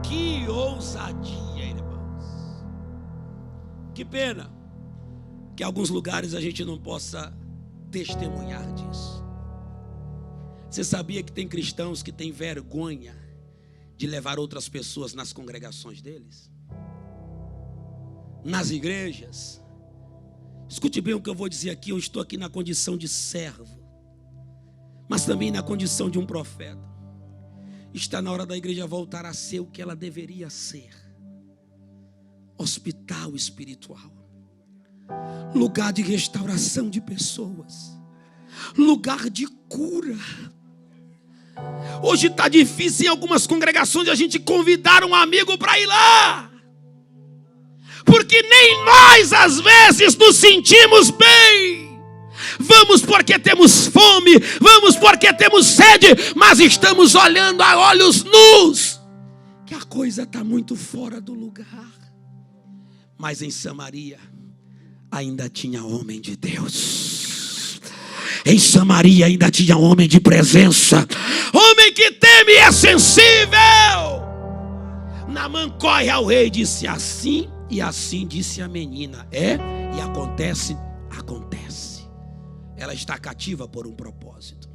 Que ousadia, irmãos. Que pena que em alguns lugares a gente não possa testemunhar disso. Você sabia que tem cristãos que têm vergonha de levar outras pessoas nas congregações deles? Nas igrejas? Escute bem o que eu vou dizer aqui. Eu estou aqui na condição de servo, mas também na condição de um profeta. Está na hora da igreja voltar a ser o que ela deveria ser: hospital espiritual, lugar de restauração de pessoas, lugar de cura. Hoje está difícil em algumas congregações a gente convidar um amigo para ir lá, porque nem nós às vezes nos sentimos bem. Vamos porque temos fome, vamos porque temos sede, mas estamos olhando a olhos nus que a coisa está muito fora do lugar. Mas em Samaria ainda tinha homem de Deus. Em Samaria ainda tinha homem de presença, homem que teme e é sensível. Naamã corre ao rei e disse: assim e assim disse a menina. E acontece. Ela está cativa por um propósito.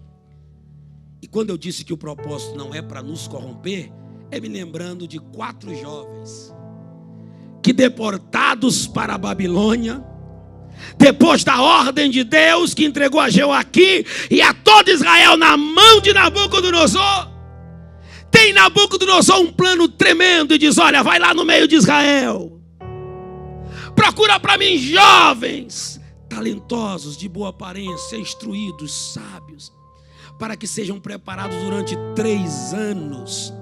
E quando eu disse que o propósito não é para nos corromper, é me lembrando de 4 jovens que, deportados para a Babilônia, depois da ordem de Deus que entregou a Jeoaquim e a todo Israel na mão de Nabucodonosor, tem Nabucodonosor um plano tremendo e diz: olha, vai lá no meio de Israel, procura para mim jovens talentosos, de boa aparência, instruídos, sábios, para que sejam preparados durante 3 anos,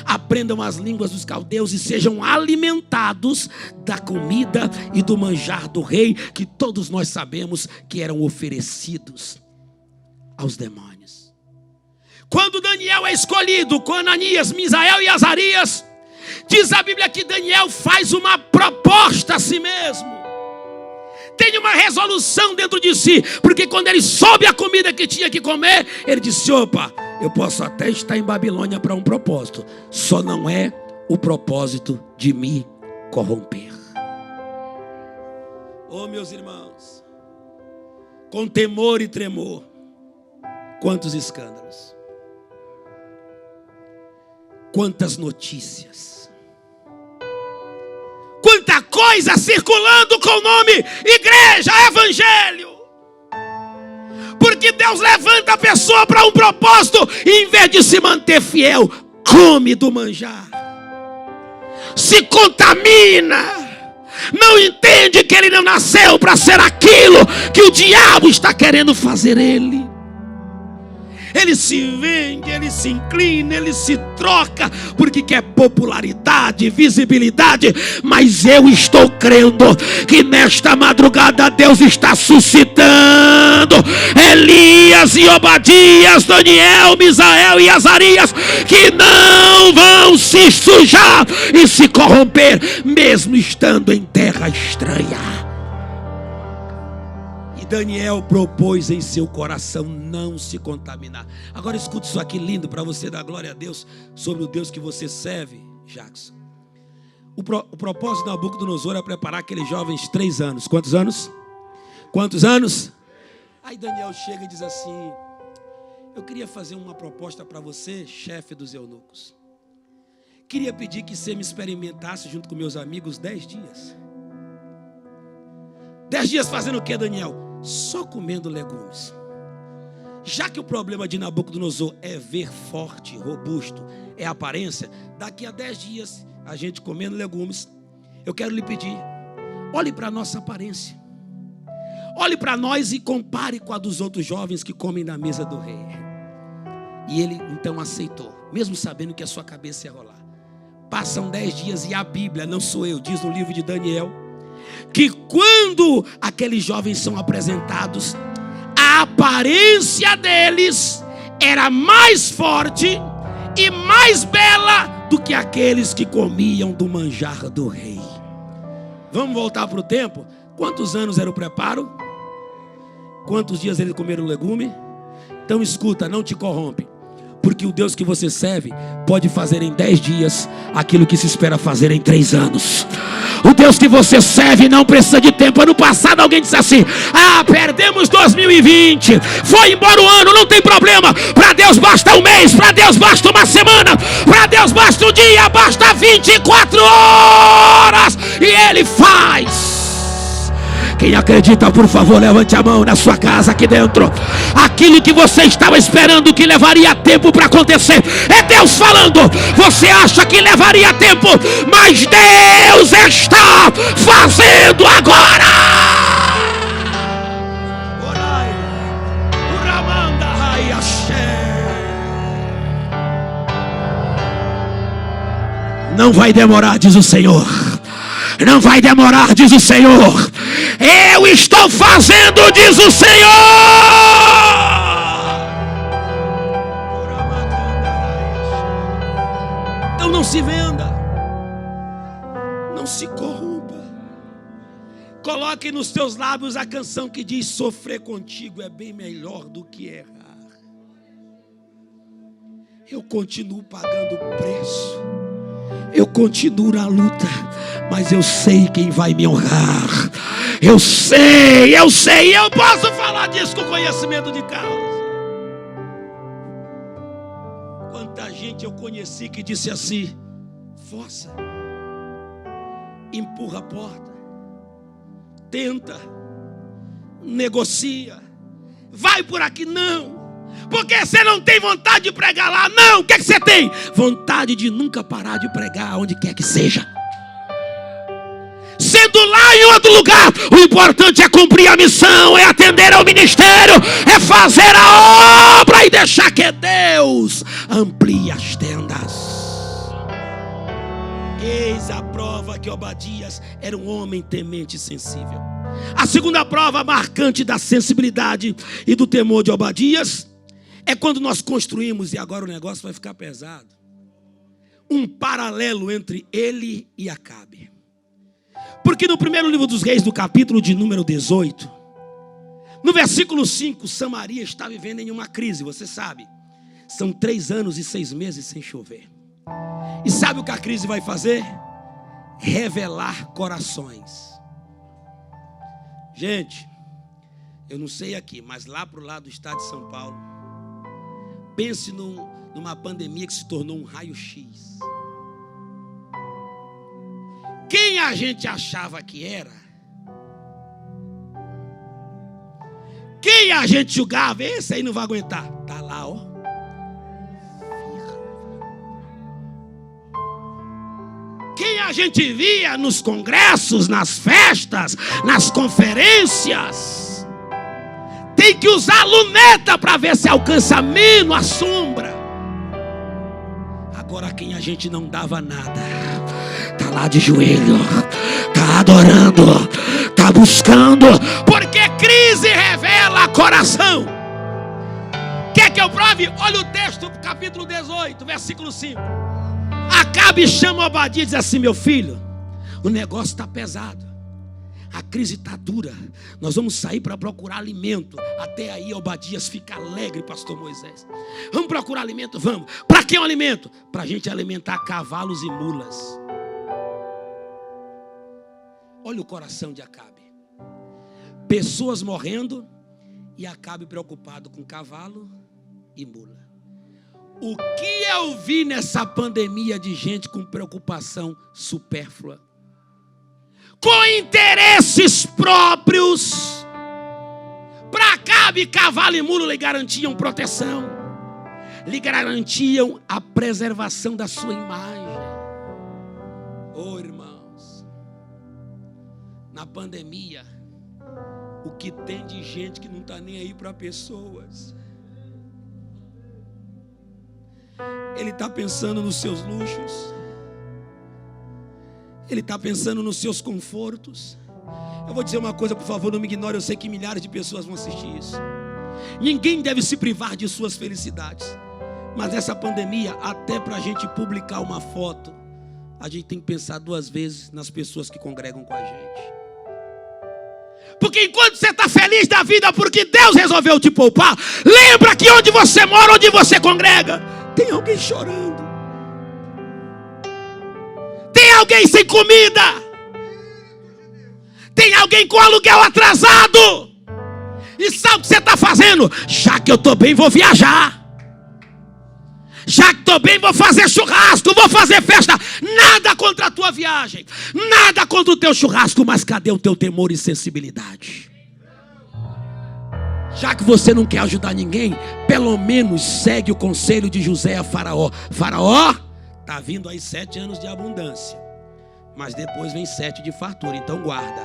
aprendam as línguas dos caldeus e sejam alimentados da comida e do manjar do rei, que todos nós sabemos que eram oferecidos aos demônios. Quando Daniel é escolhido com Ananias, Misael e Azarias, diz a Bíblia que Daniel faz uma proposta a si mesmo. Tem uma resolução dentro de si, porque quando ele soube a comida que tinha que comer, ele disse: opa, eu posso até estar em Babilônia para um propósito, só não é o propósito de me corromper. Oh, meus irmãos, com temor e tremor, quantos escândalos, quantas notícias, quanta coisa circulando com o nome igreja, evangelho. Porque Deus levanta a pessoa para um propósito e, em vez de se manter fiel, come do manjar, se contamina, não entende que ele não nasceu para ser aquilo que o diabo está querendo fazer ele. Ele se vende, ele se inclina, ele se troca, porque quer popularidade, visibilidade. Mas eu estou crendo que nesta madrugada Deus está suscitando Elias e Obadias, Daniel, Misael e Azarias, que não vão se sujar e se corromper, mesmo estando em terra estranha. Daniel propôs em seu coração não se contaminar. Agora escuta isso aqui lindo para você dar glória a Deus sobre o Deus que você serve, Jackson. O propósito de Nabucodonosor é preparar aqueles jovens 3 anos. Quantos anos? Quantos anos? Aí Daniel chega e diz assim: eu queria fazer uma proposta para você, chefe dos eunucos. Queria pedir que você me experimentasse junto com meus amigos 10 dias. 10 dias fazendo o que, Daniel? Só comendo legumes. Já que o problema de Nabucodonosor é ver forte, robusto, é a aparência, daqui a 10 dias, a gente comendo legumes, eu quero lhe pedir, olhe para a nossa aparência. Olhe para nós e compare com a dos outros jovens que comem na mesa do rei. E ele então aceitou, mesmo sabendo que a sua cabeça ia rolar. Passam 10 dias e a Bíblia, não sou eu, diz no livro de Daniel, que quando aqueles jovens são apresentados, a aparência deles era mais forte e mais bela do que aqueles que comiam do manjar do rei. Vamos voltar para o tempo? Quantos anos era o preparo? Quantos dias eles comeram legume? Então escuta, não te corrompe, porque o Deus que você serve pode fazer em 10 dias aquilo que se espera fazer em 3 anos. O Deus que você serve não precisa de tempo. Ano passado alguém disse assim: perdemos 2020, foi embora o ano, não tem problema. Para Deus basta um mês, para Deus basta uma semana, para Deus basta um dia, basta 24 horas e Ele faz. Quem acredita, por favor, levante a mão na sua casa aqui dentro. Aquilo que você estava esperando que levaria tempo para acontecer, é Deus falando. Você acha que levaria tempo, mas Deus está fazendo agora. Não vai demorar, diz o Senhor. Não vai demorar, diz o Senhor. Eu estou fazendo, diz o Senhor. Então não se venda, não se corrompa. Coloque nos teus lábios a canção que diz: sofrer contigo é bem melhor do que errar. Eu continuo pagando o preço, eu continuo na luta, mas eu sei quem vai me honrar. Eu sei, eu posso falar disso com conhecimento de causa. Quanta gente eu conheci que disse assim: força, empurra a porta, tenta, negocia, vai por aqui. Não, porque você não tem vontade de pregar lá. Não, o que é que você tem? Vontade de nunca parar de pregar onde quer que seja. Sendo lá em outro lugar, o importante é cumprir a missão, é atender ao ministério, é fazer a obra e deixar que Deus amplie as tendas. Eis a prova que Obadias era um homem temente e sensível. A segunda prova marcante da sensibilidade e do temor de Obadias é quando nós construímos, e agora o negócio vai ficar pesado, um paralelo entre ele e Acabe. Porque no primeiro livro dos Reis, no capítulo de número 18, no versículo 5, Samaria está vivendo em uma crise, você sabe. São 3 anos e 6 meses sem chover. E sabe o que a crise vai fazer? Revelar corações. Gente, eu não sei aqui, mas lá para o lado do estado de São Paulo, pense numa pandemia que se tornou um raio-x. Quem a gente achava que era, quem a gente julgava, esse aí não vai aguentar, tá lá, ó. Quem a gente via nos congressos, nas festas, nas conferências, tem que usar luneta para ver se alcança menos a sombra. Agora quem a gente não dava nada, está lá de joelho, está adorando, está buscando, porque crise revela coração. Quer que eu prove? Olha o texto, capítulo 18, versículo 5. Acabe chama Obadias e diz assim: meu filho, o negócio está pesado. A crise está dura. Nós vamos sair para procurar alimento. Até aí Obadias fica alegre, pastor Moisés. Vamos procurar alimento? Vamos. Para que um alimento? Para a gente alimentar cavalos e mulas. Olha o coração de Acabe. Pessoas morrendo e Acabe preocupado com cavalo e mula. O que eu vi nessa pandemia de gente com preocupação supérflua? Com interesses próprios. Para Acabe, cavalo e mula lhe garantiam proteção. Lhe garantiam a preservação da sua imagem. Oh, irmãos, na pandemia, o que tem de gente que não está nem aí para pessoas. Ele está pensando nos seus luxos. Ele está pensando nos seus confortos. Eu vou dizer uma coisa, por favor, não me ignore. Eu sei que milhares de pessoas vão assistir isso. Ninguém deve se privar de suas felicidades. Mas nessa pandemia, até para a gente publicar uma foto, a gente tem que pensar 2 vezes nas pessoas que congregam com a gente. Porque enquanto você está feliz da vida porque Deus resolveu te poupar, lembra que onde você mora, onde você congrega, tem alguém chorando. Tem alguém sem comida. Tem alguém com aluguel atrasado. E sabe o que você está fazendo? Já que eu estou bem, vou viajar. Já que estou bem, vou fazer churrasco, vou fazer festa. Nada contra a tua viagem. Nada contra o teu churrasco. Mas cadê o teu temor e sensibilidade? Já que você não quer ajudar ninguém, pelo menos segue o conselho de José a Faraó. Faraó, está vindo aí 7 anos de abundância. Mas depois vem 7 de fartura. Então guarda.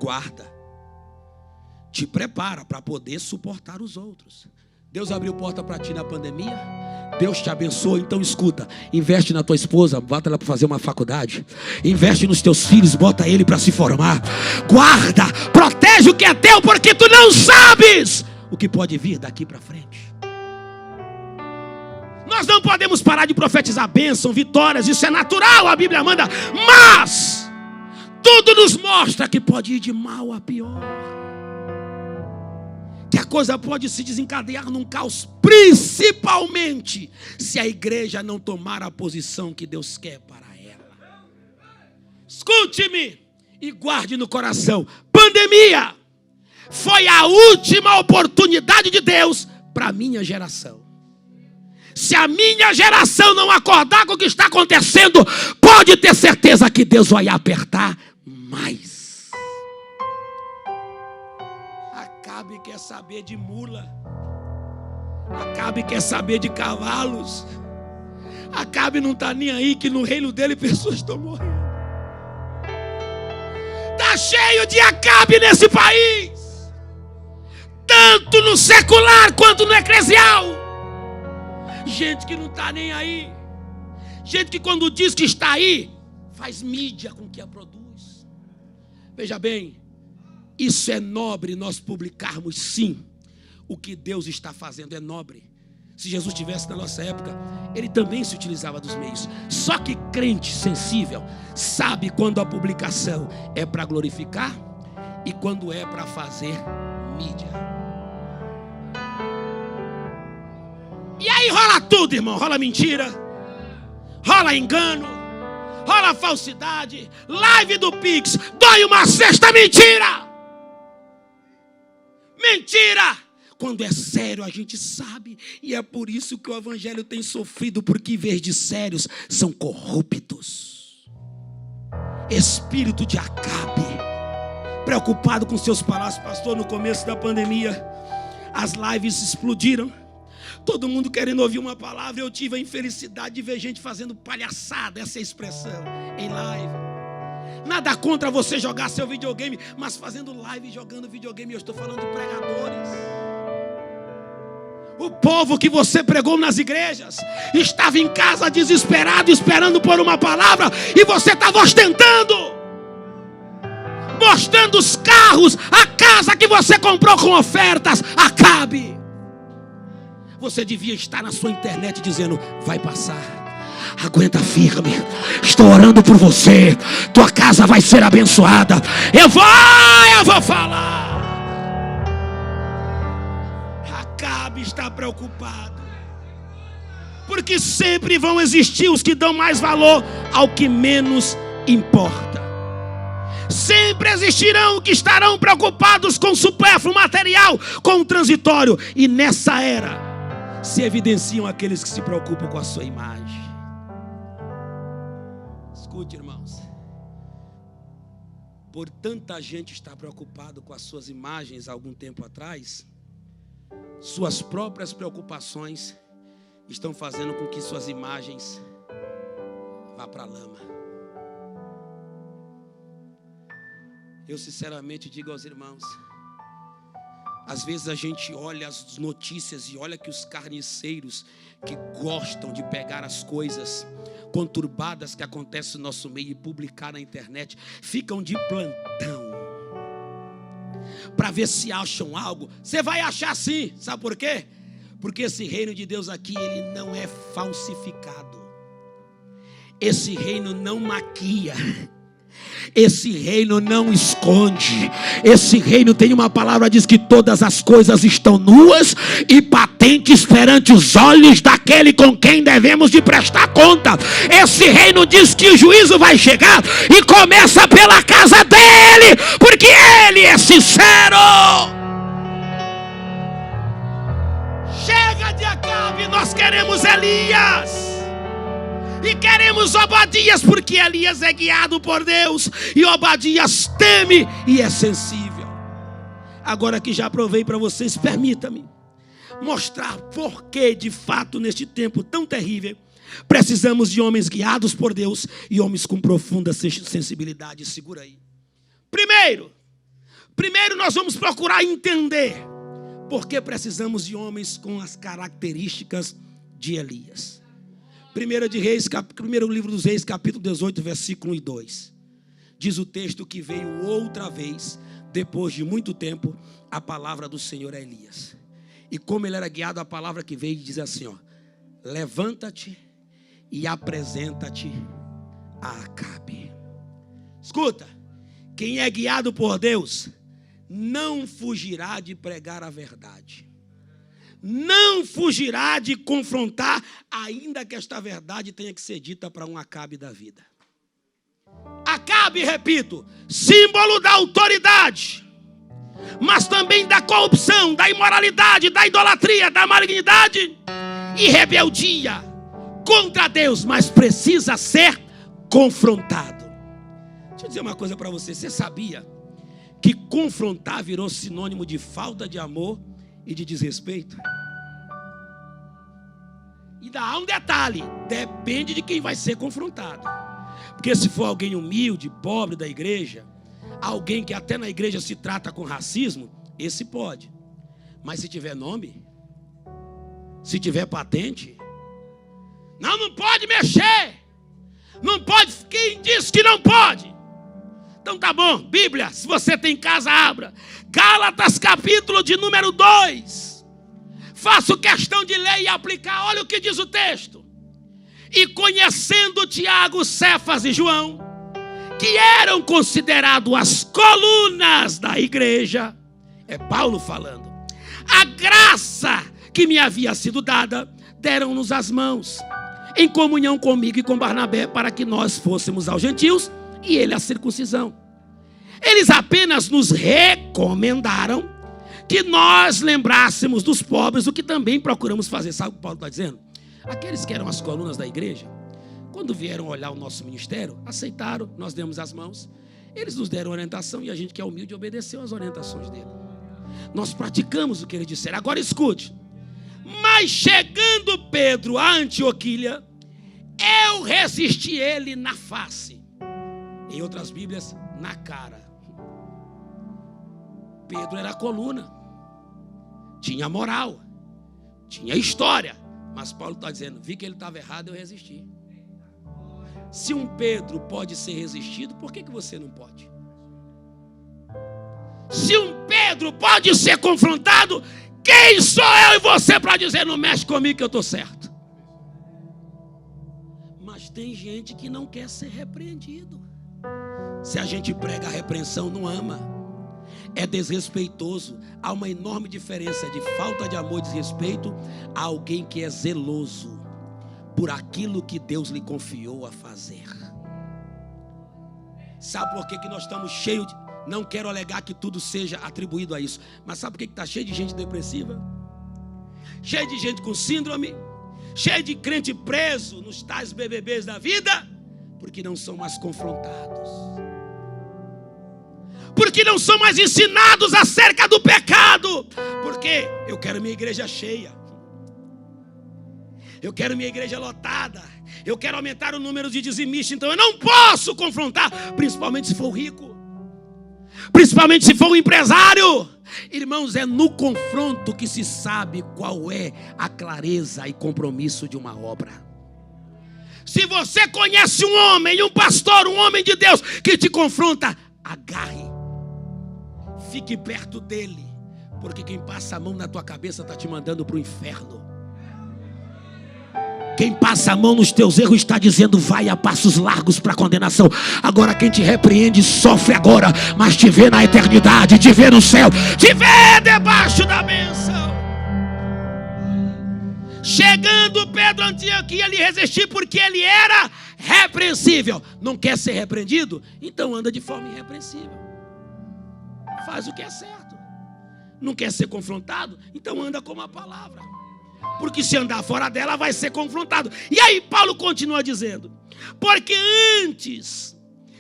Guarda. Te prepara para poder suportar os outros. Deus abriu porta para ti na pandemia. Deus te abençoa, então escuta. Investe na tua esposa, bota ela para fazer uma faculdade. Investe nos teus filhos, bota ele para se formar. Guarda, protege o que é teu, porque tu não sabes o que pode vir daqui para frente. Nós não podemos parar de profetizar bênção, vitórias, isso é natural, a Bíblia manda. Mas tudo nos mostra que pode ir de mal a pior. Que a coisa pode se desencadear num caos, principalmente se a igreja não tomar a posição que Deus quer para ela. Escute-me e guarde no coração: pandemia foi a última oportunidade de Deus para a minha geração. Se a minha geração não acordar com o que está acontecendo, pode ter certeza que Deus vai apertar mais. Acabe quer saber de mula. Acabe quer saber de cavalos. Acabe não está nem aí que no reino dele pessoas estão morrendo. Está cheio de Acabe nesse país. Tanto no secular quanto no eclesial. Gente que não está nem aí. Gente que quando diz que está aí, faz mídia com que a produz. Veja bem, isso é nobre nós publicarmos sim. O que Deus está fazendo é nobre. Se Jesus estivesse na nossa época, ele também se utilizava dos meios. Só que crente sensível sabe quando a publicação é para glorificar e quando é para fazer mídia. E aí rola tudo, irmão. Rola mentira, rola engano, rola falsidade, live do Pix, dói uma cesta, mentira. Mentira. Quando é sério a gente sabe. E é por isso que o evangelho tem sofrido, porque em vez de sérios são corruptos. Espírito de Acabe, preocupado com seus palácios. Pastor, no começo da pandemia as lives explodiram. Todo mundo querendo ouvir uma palavra. Eu tive a infelicidade de ver gente fazendo palhaçada, essa é a expressão, em live. Nada contra você jogar seu videogame, mas fazendo live jogando videogame. Eu estou falando de pregadores. O povo que você pregou nas igrejas estava em casa desesperado, esperando por uma palavra, e você estava ostentando, mostrando os carros, a casa que você comprou com ofertas. Acabe. Você devia estar na sua internet dizendo: vai passar. aguenta firme. Estou orando por você. Tua casa vai ser abençoada. Eu vou falar. Acabe está preocupado, porque sempre vão existir os que dão mais valor ao que menos importa. Sempre existirão que estarão preocupados com o supérfluo material, com o transitório. E nessa era se evidenciam aqueles que se preocupam com a sua imagem. Escute, irmãos. Por tanta gente estar preocupado com as suas imagens há algum tempo atrás, suas próprias preocupações estão fazendo com que suas imagens vá para a lama. Eu sinceramente digo aos irmãos, às vezes a gente olha as notícias e olha que os carniceiros que gostam de pegar as coisas conturbadas que acontecem no nosso meio e publicar na internet, ficam de plantão para ver se acham algo. Você vai achar sim, sabe por quê? Porque esse reino de Deus aqui, ele não é falsificado. Esse reino não maquia. Esse reino não esconde. Esse reino tem uma palavra, diz que todas as coisas estão nuas e patentes perante os olhos daquele com quem devemos de prestar conta. Esse reino diz que o juízo vai chegar e começa pela casa dele, porque ele é sincero. Chega de Acabe, nós queremos Elias. E queremos Obadias, porque Elias é guiado por Deus e Obadias teme e é sensível. Agora que já provei para vocês, permita-me mostrar por que de fato neste tempo tão terrível precisamos de homens guiados por Deus e homens com profunda sensibilidade. Segura aí. Primeiro nós vamos procurar entender por que precisamos de homens com as características de Elias. Primeiro livro dos Reis, capítulo 18, versículo 1 e 2. Diz o texto que veio outra vez, depois de muito tempo, a palavra do Senhor a Elias. E como ele era guiado, a palavra que veio diz assim, ó: levanta-te e apresenta-te a Acabe. Escuta, quem é guiado por Deus não fugirá de pregar a verdade. Não fugirá de confrontar, ainda que esta verdade tenha que ser dita para um Acabe da vida. Acabe, repito, símbolo da autoridade, mas também da corrupção, da imoralidade, da idolatria, da malignidade e rebeldia contra Deus, mas precisa ser confrontado. Deixa eu dizer uma coisa para você. Você sabia que confrontar virou sinônimo de falta de amor e de desrespeito? E dá um detalhe: depende de quem vai ser confrontado. Porque se for alguém humilde, pobre da igreja, alguém que até na igreja se trata com racismo, esse pode. Mas se tiver nome, se tiver patente, não pode mexer. Não pode. Quem disse que não pode? Então tá bom, Bíblia, se você tem em casa, abra Gálatas capítulo de número 2. Faço questão de ler e aplicar. Olha o que diz o texto. E conhecendo Tiago, Cefas e João, que eram considerados as colunas da igreja, é Paulo falando, a graça que me havia sido dada, deram-nos as mãos, em comunhão comigo e com Barnabé, para que nós fôssemos aos gentios e ele a circuncisão. Eles apenas nos recomendaram que nós lembrássemos dos pobres, o que também procuramos fazer. Sabe o que Paulo está dizendo? Aqueles que eram as colunas da igreja, quando vieram olhar o nosso ministério, aceitaram, nós demos as mãos, eles nos deram orientação e a gente que é humilde obedeceu às orientações dele. Nós praticamos o que eles disseram. Agora escute. Mas chegando Pedro a Antioquia, eu resisti ele na face. Em outras Bíblias, na cara. Pedro era a coluna, tinha moral, tinha história, mas Paulo está dizendo, vi que ele estava errado, eu resisti. Se um Pedro pode ser resistido, por que você não pode? Se um Pedro pode ser confrontado, quem sou eu e você para dizer, não mexe comigo que eu estou certo? tem gente que não quer ser repreendido. Se a gente prega a repreensão, não ama, é desrespeitoso. Há uma enorme diferença de falta de amor e desrespeito a alguém que é zeloso por aquilo que Deus lhe confiou a fazer. Sabe por que nós estamos cheios de... Não quero alegar que tudo seja atribuído a isso, mas sabe por que está cheio de gente depressiva? Cheio de gente com síndrome, cheio de crente preso nos tais BBBs da vida, porque não são mais confrontados, porque não são mais ensinados acerca do pecado. Porque eu quero minha igreja cheia, eu quero minha igreja lotada, eu quero aumentar o número de dizimistas, então eu não posso confrontar, principalmente se for rico, principalmente se for um empresário. Irmãos, é no confronto que se sabe qual é a clareza e compromisso de uma obra. Se você conhece um homem, um pastor, um homem de Deus que te confronta, agarre, fique perto dele, porque quem passa a mão na tua cabeça está te mandando para o inferno. Quem passa a mão nos teus erros está dizendo vai a passos largos para a condenação. Agora quem te repreende sofre agora, mas te vê na eternidade, te vê no céu, te vê debaixo da bênção. Chegando Pedro a Antioquia, lhe resistir porque ele era repreensível. Não quer ser repreendido? Então anda de forma irrepreensível, faz o que é certo. Não quer ser confrontado? Então anda com a palavra, porque se andar fora dela vai ser confrontado. E aí Paulo continua dizendo: porque antes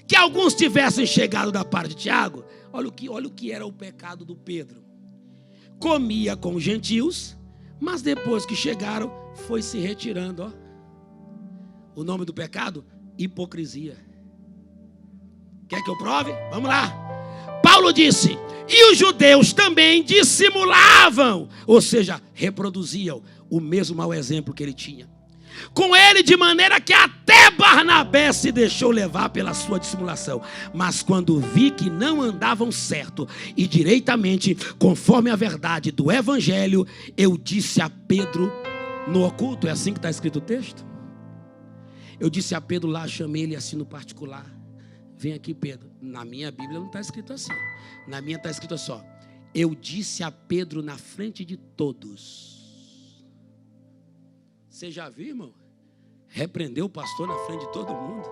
que alguns tivessem chegado da parte de Tiago, olha o que era o pecado do Pedro. Comia com os gentios, mas depois que chegaram foi se retirando. Ó. O nome do pecado? Hipocrisia. Quer que eu prove? Vamos lá. Paulo disse: e os judeus também dissimulavam, ou seja, reproduziam o mesmo mau exemplo que ele tinha com ele, de maneira que até Barnabé se deixou levar pela sua dissimulação. Mas quando vi que não andavam certo e direitamente, conforme a verdade do evangelho, eu disse a Pedro no oculto. É assim que está escrito o texto? Eu disse a Pedro lá, chamei ele assim no particular: vem aqui, Pedro. Na minha Bíblia não está escrito assim. Na minha está escrito assim, ó: eu disse a Pedro na frente de todos. Você já viu, irmão? Repreendeu o pastor na frente de todo mundo.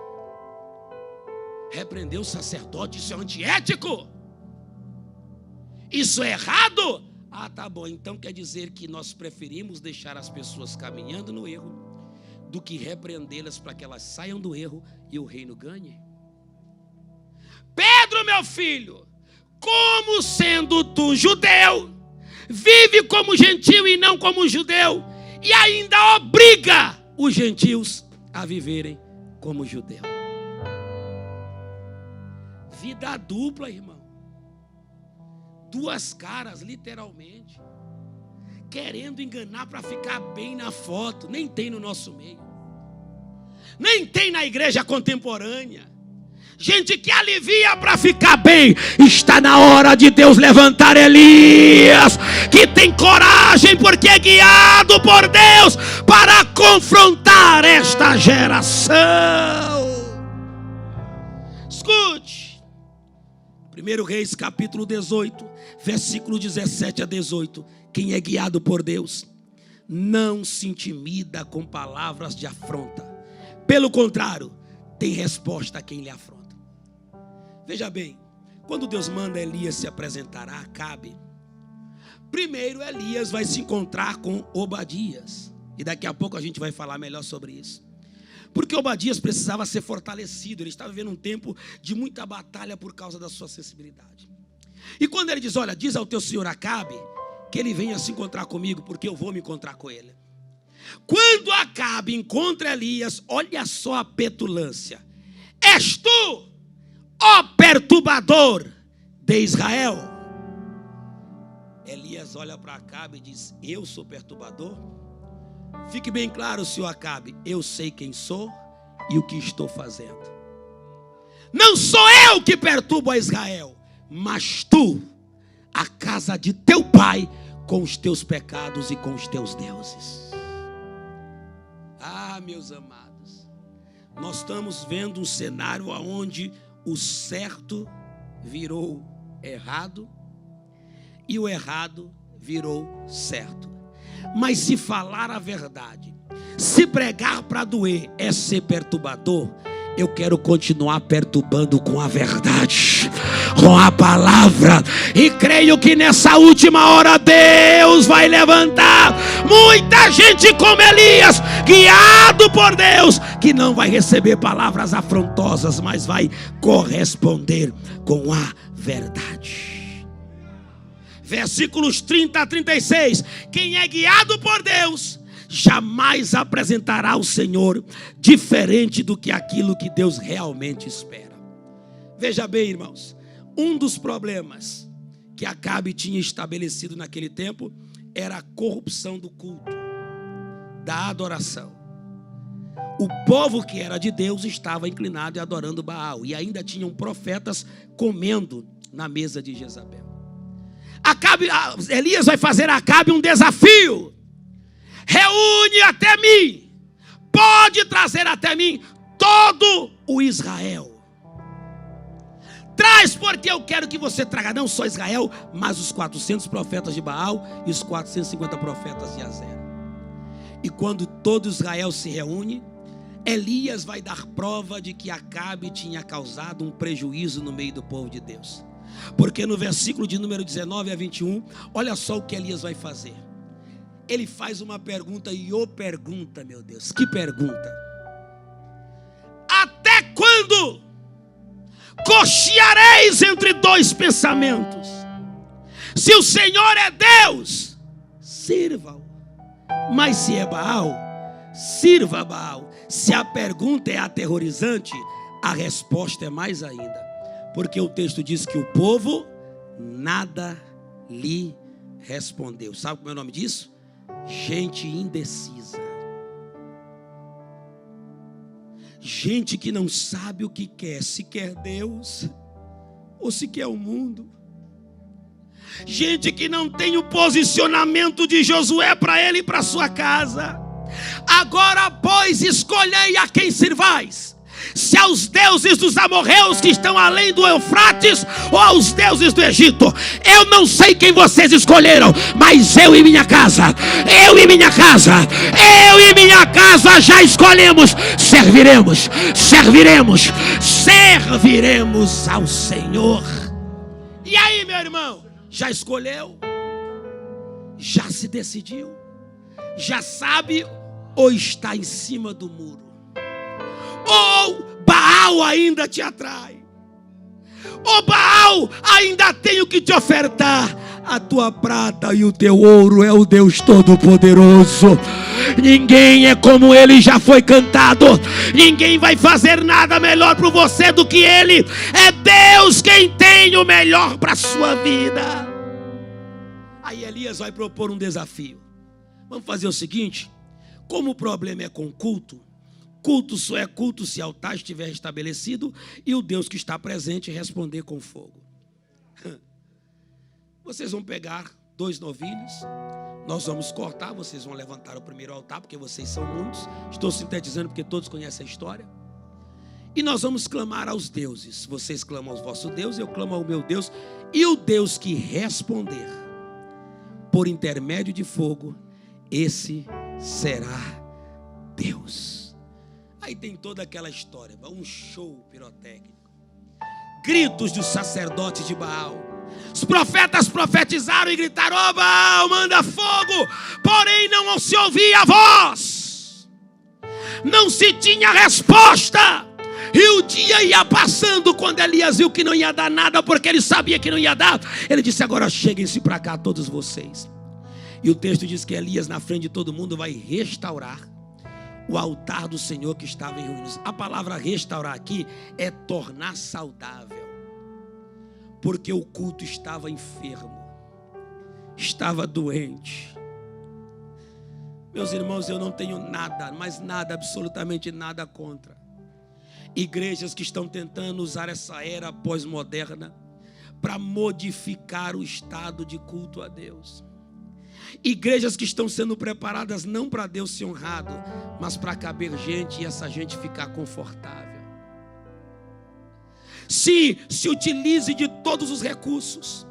Repreendeu o sacerdote. Isso é antiético. Isso é errado. Ah, tá bom. Então quer dizer que nós preferimos deixar as pessoas caminhando no erro do que repreendê-las para que elas saiam do erro e o reino ganhe? Pedro, meu filho, como sendo tu judeu, vive como gentio e não como judeu, e ainda obriga os gentios a viverem como judeu. Vida dupla, irmão. Duas caras, literalmente. Querendo enganar para ficar bem na foto. Nem tem no nosso meio. Nem tem na igreja contemporânea. Gente que alivia para ficar bem. Está na hora de Deus levantar Elias, que tem coragem porque é guiado por Deus para confrontar esta geração. Escute. 1 Reis capítulo 18, versículo 17 a 18. Quem é guiado por Deus não se intimida com palavras de afronta. Pelo contrário, tem resposta a quem lhe afronta. Veja bem, quando Deus manda Elias se apresentar a Acabe, primeiro Elias vai se encontrar com Obadias. E daqui a pouco a gente vai falar melhor sobre isso. Porque Obadias precisava ser fortalecido. Ele estava vivendo um tempo de muita batalha por causa da sua sensibilidade. E quando ele diz: olha, diz ao teu senhor Acabe que ele venha se encontrar comigo, porque eu vou me encontrar com ele. Quando Acabe encontra Elias, olha só a petulância: és tu, ó perturbador de Israel? Elias olha para Acabe e diz: eu sou perturbador? Fique bem claro, senhor Acabe, eu sei quem sou e o que estou fazendo. Não sou eu que perturbo a Israel, mas tu, a casa de teu pai, com os teus pecados e com os teus deuses. Ah, meus amados, nós estamos vendo um cenário onde o certo virou errado e o errado virou certo. Mas se falar a verdade, se pregar para doer é ser perturbador, eu quero continuar perturbando com a verdade, com a palavra, e creio que nessa última hora Deus vai levantar muita gente como Elias, guiado por Deus, que não vai receber palavras afrontosas, mas vai corresponder com a verdade. Versículos 30 a 36. Quem é guiado por Deus jamais apresentará ao Senhor diferente do que aquilo que Deus realmente espera. Veja bem, irmãos, um dos problemas que Acabe tinha estabelecido naquele tempo era a corrupção do culto, da adoração. O povo que era de Deus estava inclinado e adorando Baal, e ainda tinham profetas comendo na mesa de Jezabel. Elias vai fazer a Acabe um desafio: reúne até mim, pode trazer até mim todo o Israel. Traz, porque eu quero que você traga não só Israel, mas os 400 profetas de Baal e os 450 profetas de Azera. E quando todo Israel se reúne, Elias vai dar prova de que Acabe tinha causado um prejuízo no meio do povo de Deus. Porque no versículo de número 19 a 21, olha só o que Elias vai fazer. Ele faz uma pergunta e pergunta, meu Deus, que pergunta: até quando cocheareis entre dois pensamentos? Se o Senhor é Deus, sirva-o, mas se é Baal, sirva Baal. Se a pergunta é aterrorizante, a resposta é mais ainda, porque o texto diz que o povo nada lhe respondeu. Sabe como é o nome disso? Gente indecisa. Gente que não sabe o que quer, se quer Deus ou se quer o mundo. Gente que não tem o posicionamento de Josué para ele e para sua casa. Agora, pois, escolhei a quem servais: se aos deuses dos amorreus que estão além do Eufrates, ou aos deuses do Egito. Eu não sei quem vocês escolheram, mas eu e minha casa já escolhemos. Serviremos ao Senhor. E aí, meu irmão, já escolheu? Já se decidiu? Já sabe ou está em cima do muro? Ou Baal ainda te atrai? Ou Baal ainda tem o que te ofertar? A tua prata e o teu ouro é o Deus Todo-Poderoso. Ninguém é como ele, já foi cantado. Ninguém vai fazer nada melhor para você do que ele. É Deus quem tem o melhor para a sua vida. Aí Elias vai propor um desafio. Vamos fazer o seguinte: como o problema é com culto, culto só é culto se o altar estiver estabelecido e o Deus que está presente responder com fogo. Vocês vão pegar 2 novilhos, nós vamos cortar, vocês vão levantar o primeiro altar, porque vocês são muitos. Estou sintetizando porque todos conhecem a história. E nós vamos clamar aos deuses. Vocês clamam ao vosso Deus, eu clamo ao meu Deus. E o Deus que responder por intermédio de fogo, esse será Deus. Aí tem toda aquela história, um show pirotécnico, gritos dos sacerdotes de Baal. Os profetas profetizaram e gritaram: ó Baal, manda fogo. Porém não se ouvia a voz, não se tinha resposta. E o dia ia passando. Quando Elias viu que não ia dar nada, porque ele sabia que não ia dar, ele disse: agora cheguem-se para cá todos vocês. E o texto diz que Elias, na frente de todo mundo, vai restaurar o altar do Senhor que estava em ruínas. A palavra restaurar aqui é tornar saudável, porque o culto estava enfermo, estava doente. Meus irmãos, eu não tenho nada, mas nada, absolutamente nada contra igrejas que estão tentando usar essa era pós-moderna para modificar o estado de culto a Deus. Igrejas que estão sendo preparadas não para Deus ser honrado, mas para caber gente e essa gente ficar confortável. Sim, se utilize de todos os recursos.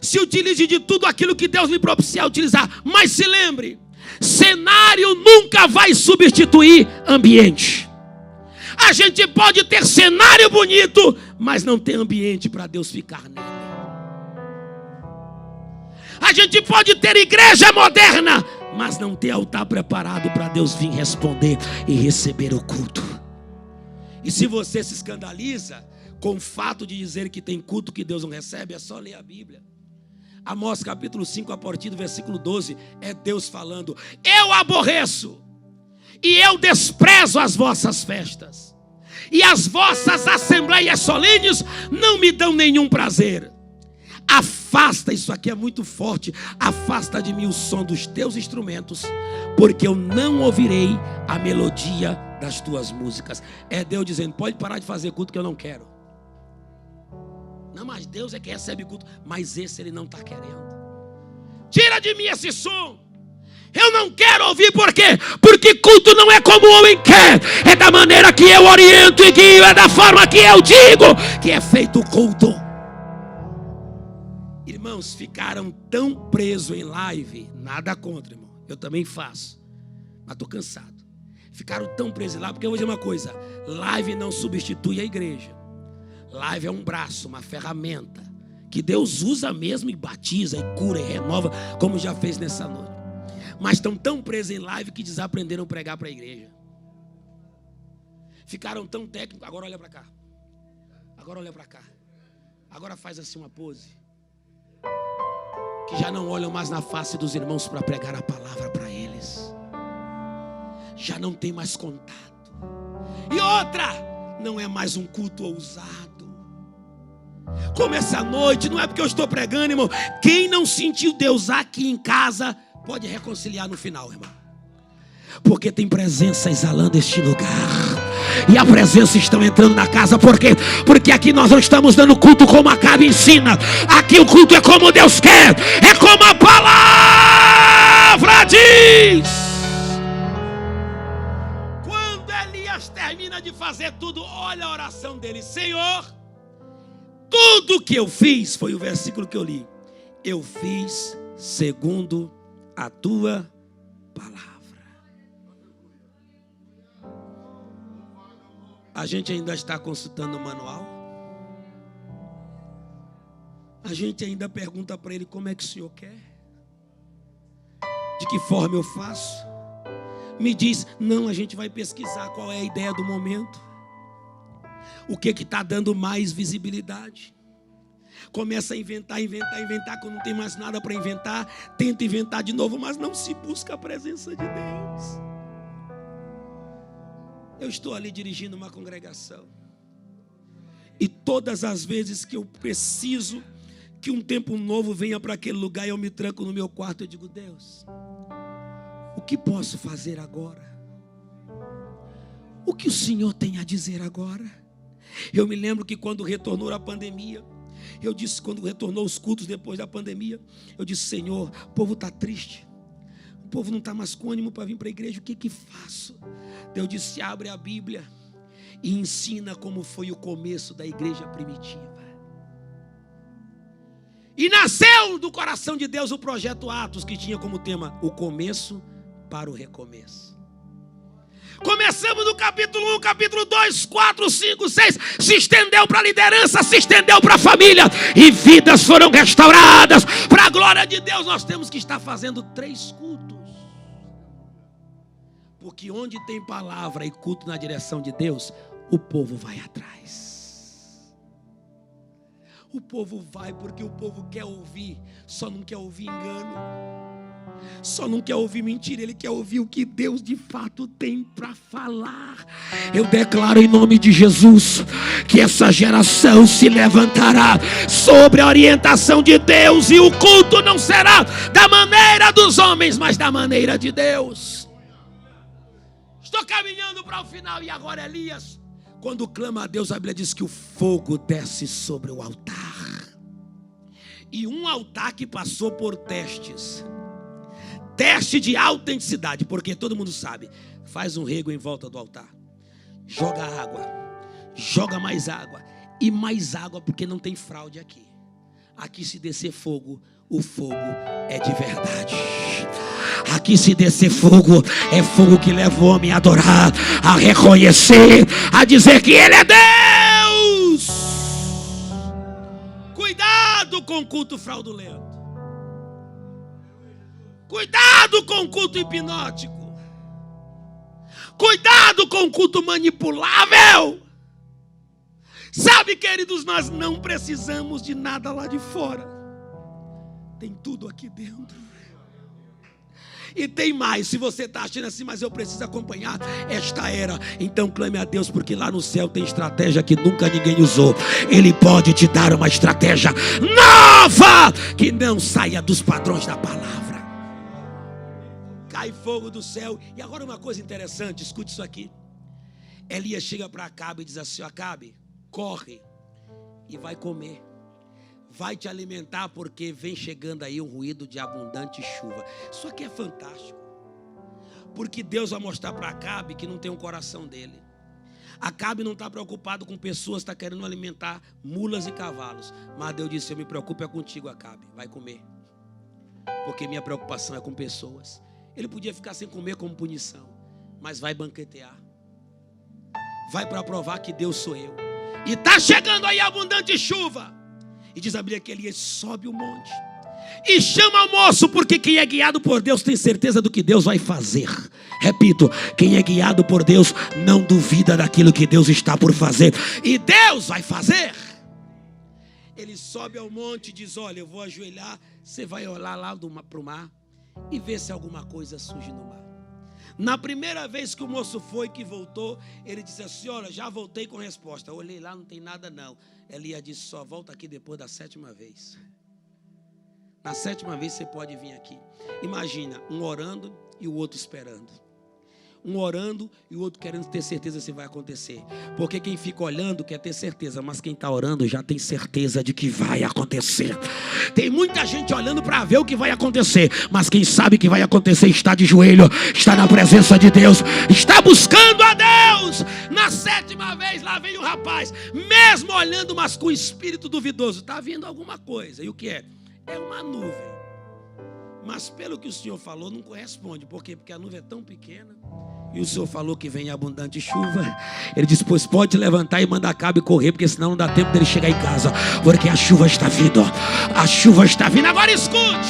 Se utilize de tudo aquilo que Deus lhe propiciar utilizar. Mas se lembre, cenário nunca vai substituir ambiente. A gente pode ter cenário bonito, mas não ter ambiente para Deus ficar nele. A gente pode ter igreja moderna, mas não ter altar preparado para Deus vir responder e receber o culto. E se você se escandaliza com o fato de dizer que tem culto que Deus não recebe, é só ler a Bíblia. Amós capítulo 5, a partir do versículo 12, é Deus falando: eu aborreço e eu desprezo as vossas festas, e as vossas assembleias solenes não me dão nenhum prazer. Afasta, isso aqui é muito forte, afasta de mim o som dos teus instrumentos, porque eu não ouvirei a melodia das tuas músicas. É Deus dizendo: pode parar de fazer culto que eu não quero. Não, mas Deus é que recebe culto, mas esse ele não está querendo. Tira de mim esse som. Eu não quero ouvir, por quê? Porque culto não é como o homem quer, é da maneira que eu oriento e guio, é da forma que eu digo que é feito o culto. Irmãos, ficaram tão presos em live, nada contra, irmão, eu também faço, mas estou cansado. Ficaram tão presos lá, porque eu vou dizer uma coisa: live não substitui a igreja. Live é um braço, uma ferramenta que Deus usa mesmo e batiza, e cura, e renova, como já fez nessa noite. Mas estão tão presos em live que desaprenderam a pregar para a igreja. Ficaram tão técnicos. Agora olha para cá. Agora olha para cá. Agora faz assim uma pose. Que já não olham mais na face dos irmãos para pregar a palavra para eles. Já não tem mais contato. E outra, não é mais um culto ousado. Como essa noite, não é porque eu estou pregando, irmão. Quem não sentiu Deus aqui em casa, pode reconciliar no final, irmão. Porque tem presença exalando este lugar. E a presença está entrando na casa. Por quê? Porque aqui nós não estamos dando culto como a Acabe ensina. Aqui o culto é como Deus quer. É como a palavra diz. Quando Elias termina de fazer tudo, olha a oração dele: Senhor, tudo que eu fiz, foi o versículo que eu li, eu fiz segundo a tua palavra. A gente ainda está consultando o manual. A gente ainda pergunta para ele: como é que o senhor quer? De que forma eu faço? Me diz: não, a gente vai pesquisar qual é a ideia do momento. O que está dando mais visibilidade? Começa a inventar, quando não tem mais nada para inventar, tenta inventar de novo, mas não se busca a presença de Deus. Eu estou ali dirigindo uma congregação, e todas as vezes que eu preciso que um tempo novo venha para aquele lugar, eu me tranco no meu quarto e digo: Deus, o que posso fazer agora? O que o Senhor tem a dizer agora? Eu me lembro que quando retornou a pandemia, eu disse, quando retornou os cultos depois da pandemia, eu disse: Senhor, o povo está triste, o povo não está mais com ânimo para vir para a igreja, o que faço? Deus disse: abre a Bíblia e ensina como foi o começo da igreja primitiva. E nasceu do coração de Deus o projeto Atos, que tinha como tema o começo para o recomeço. Começamos no capítulo 1, capítulo 2, 4, 5, 6. Se estendeu para a liderança, se estendeu para a família, e vidas foram restauradas. Para a glória de Deus, nós temos que estar fazendo 3 cultos. Porque onde tem palavra e culto na direção de Deus, o povo vai atrás. O povo vai porque o povo quer ouvir, só não quer ouvir engano. Só não quer ouvir mentira, ele quer ouvir o que Deus de fato tem para falar. Eu declaro em nome de Jesus que essa geração se levantará sobre a orientação de Deus, e o culto não será da maneira dos homens, mas da maneira de Deus. Estou caminhando para o final, e agora Elias, quando clama a Deus, a Bíblia diz que o fogo desce sobre o altar. E um altar que passou por testes. teste de autenticidade, porque todo mundo sabe, faz um rego em volta do altar, joga água, joga mais água e mais água, porque não tem fraude aqui. Aqui se descer fogo, o fogo é de verdade. Aqui se descer fogo, é fogo que leva o homem a adorar, a reconhecer, a dizer que Ele é Deus. Cuidado com o culto fraudulento. Cuidado com o culto hipnótico. Cuidado com o culto manipulável. Sabe, queridos, nós não precisamos de nada lá de fora. Tem tudo aqui dentro. E tem mais, se você está achando assim, mas eu preciso acompanhar esta era, então clame a Deus, porque lá no céu tem estratégia que nunca ninguém usou. Ele pode te dar uma estratégia nova, que não saia dos padrões da palavra. Cai fogo do céu. E agora uma coisa interessante, escute isso aqui. Elias chega para Acabe e diz assim: Acabe, corre e vai comer, vai te alimentar, porque vem chegando aí um ruído de abundante chuva. Isso aqui é fantástico, porque Deus vai mostrar para Acabe que não tem um coração dele. Acabe não está preocupado com pessoas, está querendo alimentar mulas e cavalos. Mas Deus disse: eu me preocupo é contigo, Acabe, vai comer, porque minha preocupação é com pessoas. Ele podia ficar sem comer como punição, mas vai banquetear, vai para provar que Deus sou eu. E está chegando aí abundante chuva. E diz a Bíblia que Elias sobe o monte e chama o moço, porque quem é guiado por Deus tem certeza do que Deus vai fazer. Repito, quem é guiado por Deus não duvida daquilo que Deus está por fazer. E Deus vai fazer. Ele sobe ao monte e diz: olha, eu vou ajoelhar, você vai olhar lá para o mar e ver se alguma coisa surge no mar. Na primeira vez que o moço foi, que voltou, ele disse assim: olha, já voltei com resposta. Eu olhei lá, não tem nada não. Elias disse: só volta aqui depois da 7ª vez. Na 7ª vez você pode vir aqui. Imagina, um orando e o outro esperando. Um orando e o outro querendo ter certeza se vai acontecer. Porque quem fica olhando quer ter certeza, mas quem está orando já tem certeza de que vai acontecer. Tem muita gente olhando para ver o que vai acontecer, mas quem sabe que vai acontecer está de joelho, está na presença de Deus, está buscando a Deus. Na 7ª vez lá vem o rapaz, mesmo olhando, mas com espírito duvidoso. Está vindo alguma coisa. E o que é? É uma nuvem. Mas pelo que o Senhor falou, não corresponde. Por quê? Porque a nuvem é tão pequena. E o Senhor falou que vem abundante chuva. Ele disse: pois pode levantar e mandar Acabe correr, porque senão não dá tempo dele chegar em casa, porque a chuva está vindo. A chuva está vindo. Agora escute.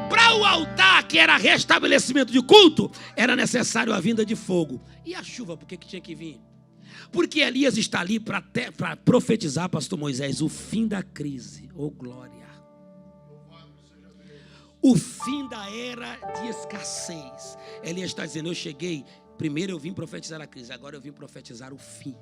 Para o altar, que era restabelecimento de culto, era necessário a vinda de fogo. E a chuva, por que tinha que vir? Porque Elias está ali para profetizar, pastor Moisés, o fim da crise. Oh glória. O fim da era de escassez. Elias está dizendo: eu cheguei, primeiro eu vim profetizar a crise, agora eu vim profetizar o fim.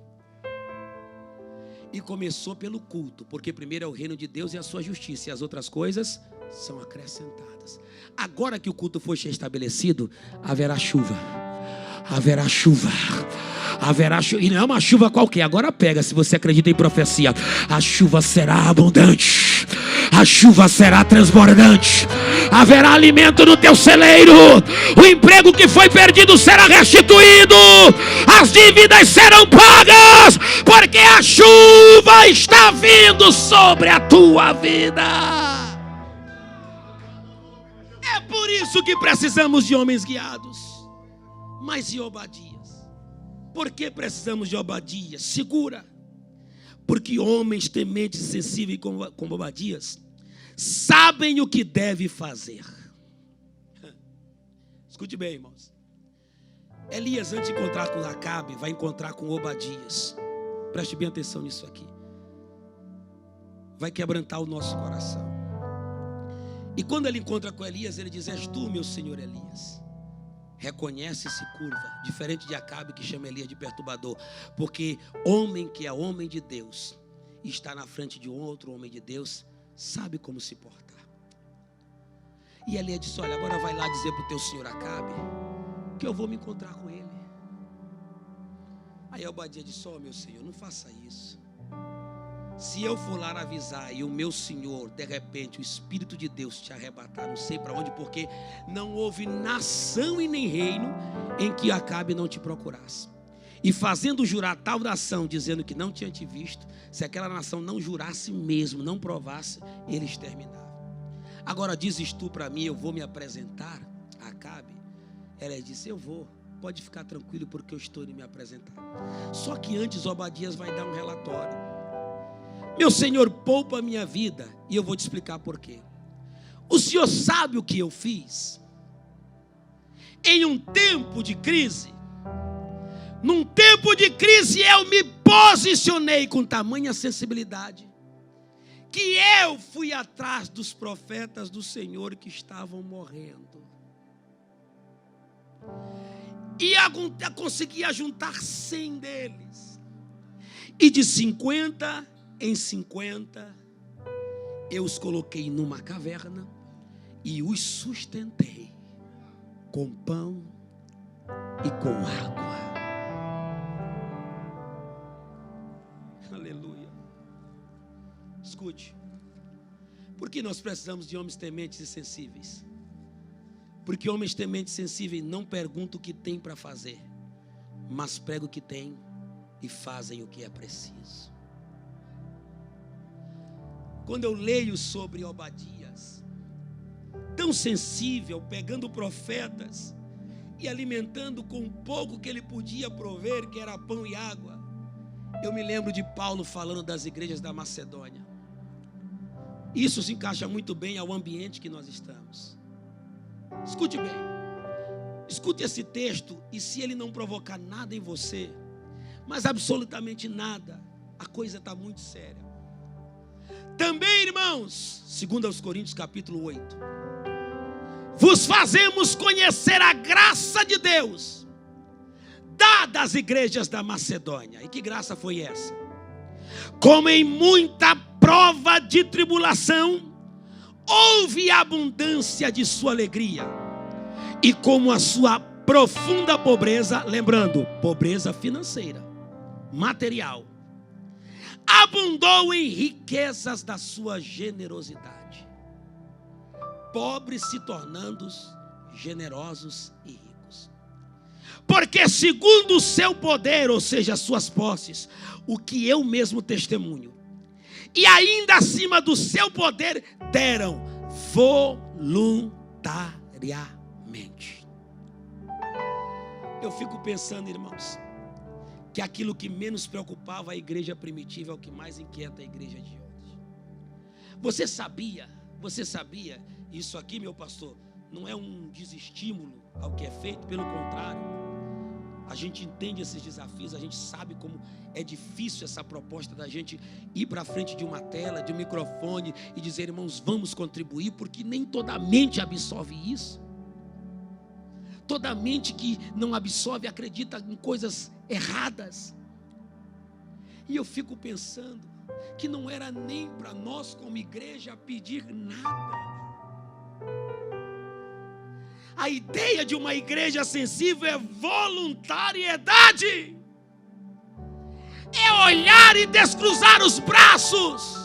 E começou pelo culto, porque primeiro é o reino de Deus e a sua justiça, e as outras coisas são acrescentadas. Agora que o culto foi estabelecido, haverá chuva. Haverá chuva. Haverá chuva. E não é uma chuva qualquer. Agora pega, se você acredita em profecia. A chuva será abundante. A chuva será transbordante. Haverá alimento no teu celeiro. O emprego que foi perdido será restituído. As dívidas serão pagas, porque a chuva está vindo sobre a tua vida. É por isso que precisamos de homens guiados. Mas e Obadias? Por que precisamos de Obadias? Segura. Porque homens tementes e sensíveis como Obadias sabem o que deve fazer. Escute bem, irmãos. Elias, antes de encontrar com Acabe, vai encontrar com Obadias. Preste bem atenção nisso aqui. Vai quebrantar o nosso coração. E quando ele encontra com Elias, ele diz: és tu, meu senhor Elias. Reconhece e se curva. Diferente de Acabe, que chama Elias de perturbador. Porque homem que é homem de Deus e está na frente de outro homem de Deus, sabe como se portar. E Elias disse: olha, agora vai lá dizer para o teu senhor Acabe que eu vou me encontrar com ele. Aí Obadias disse: ó, meu senhor, não faça isso. Se eu for lá avisar e o meu senhor, de repente, o Espírito de Deus te arrebatar, não sei para onde, porque não houve nação e nem reino em que Acabe não te procurasse. E fazendo jurar tal nação, dizendo que não tinha te visto, se aquela nação não jurasse mesmo, não provasse, ele exterminava. Agora dizes tu para mim, eu vou me apresentar a Acabe? Ela disse, eu vou, pode ficar tranquilo porque eu estou indo me apresentar. Só que antes Obadias vai dar um relatório. Meu Senhor, poupa a minha vida, e eu vou te explicar por quê. O Senhor sabe o que eu fiz? Em um tempo de crise, num tempo de crise eu me posicionei com tamanha sensibilidade, que eu fui atrás dos profetas do Senhor que estavam morrendo. E conseguia juntar 100 deles. E de 50 em 50, eu os coloquei numa caverna e os sustentei com pão e com água. Aleluia. Escute. Por que nós precisamos de homens tementes e sensíveis? Porque homens tementes e sensíveis não perguntam o que tem para fazer, mas pregam o que tem e fazem o que é preciso. Quando eu leio sobre Obadias, tão sensível, pegando profetas e alimentando com o pouco que ele podia prover, que era pão e água, eu me lembro de Paulo falando das igrejas da Macedônia. Isso se encaixa muito bem ao ambiente que nós estamos. Escute bem, escute esse texto, e se ele não provocar nada em você, mas absolutamente nada, a coisa está muito séria. Também, irmãos, segundo aos Coríntios capítulo 8, vos fazemos conhecer a graça de Deus, dada às igrejas da Macedônia. E que graça foi essa? Como em muita prova de tribulação, houve abundância de sua alegria, e como a sua profunda pobreza, lembrando, pobreza financeira, material, abundou em riquezas da sua generosidade, pobres se tornando generosos e ricos. Porque segundo o seu poder, ou seja, as suas posses, o que eu mesmo testemunho, e ainda acima do seu poder, deram voluntariamente. Eu fico pensando, irmãos, que aquilo que menos preocupava a igreja primitiva é o que mais inquieta a igreja de hoje. Você sabia, isso aqui, meu pastor, não é um desestímulo ao que é feito, pelo contrário, a gente entende esses desafios, a gente sabe como é difícil essa proposta da gente ir para frente de uma tela, de um microfone e dizer, irmãos, vamos contribuir, porque nem toda mente absorve isso. Toda mente que não absorve acredita em coisas erradas. E eu fico pensando que não era nem para nós como igreja pedir nada. A ideia de uma igreja sensível é voluntariedade. É olhar e descruzar os braços.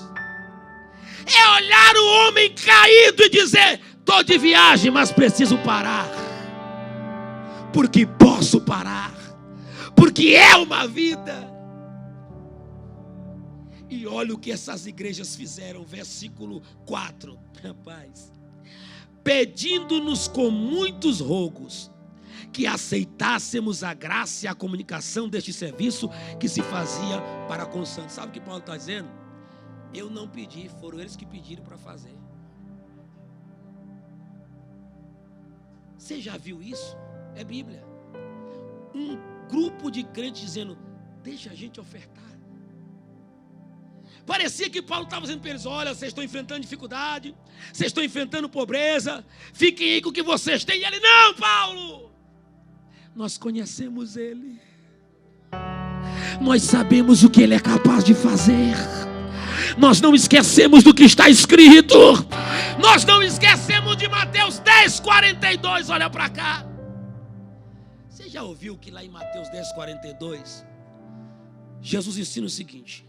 É olhar o homem caído e dizer, estou de viagem, mas preciso parar. Porque posso parar, porque é uma vida. E olha o que essas igrejas fizeram, versículo 4, rapaz, pedindo-nos com muitos rogos, que aceitássemos a graça e a comunicação deste serviço que se fazia para com os santos. Sabe o que Paulo está dizendo? Eu não pedi, foram eles que pediram para fazer. Você já viu isso? É Bíblia. Um grupo de crentes dizendo, deixa a gente ofertar. Parecia que Paulo estava dizendo para eles, olha, vocês estão enfrentando dificuldade, vocês estão enfrentando pobreza, fiquem aí com o que vocês têm. E ele, não, Paulo, nós conhecemos ele, nós sabemos o que ele é capaz de fazer, nós não esquecemos do que está escrito, nós não esquecemos de Mateus 10:42, olha para cá. Você já ouviu que lá em Mateus 10:42, Jesus ensina o seguinte,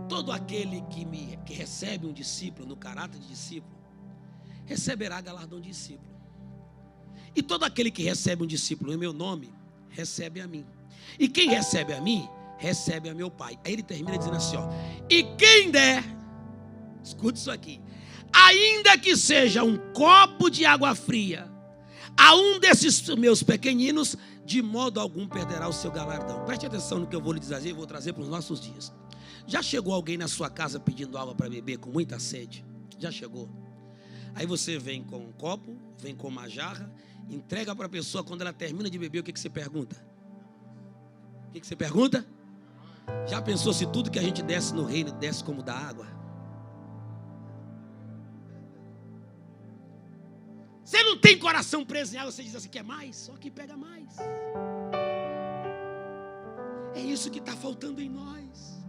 Todo aquele que recebe um discípulo no caráter de discípulo, receberá galardão de discípulo. E todo aquele que recebe um discípulo em meu nome, recebe a mim. E quem recebe a mim, recebe a meu Pai. Aí ele termina dizendo assim, ó: e quem der, escute isso aqui, ainda que seja um copo de água fria a um desses meus pequeninos, de modo algum perderá o seu galardão. Preste atenção no que eu vou lhe dizer e vou trazer para os nossos dias. Já chegou alguém na sua casa pedindo água para beber com muita sede? Já chegou? Aí você vem com um copo, vem com uma jarra, entrega para a pessoa. Quando ela termina de beber, o que você pergunta? O que você pergunta? Já pensou se tudo que a gente desce no reino desce como da água? Você não tem coração preso em água, você diz assim, quer mais? Só que pega mais. É isso que está faltando em nós.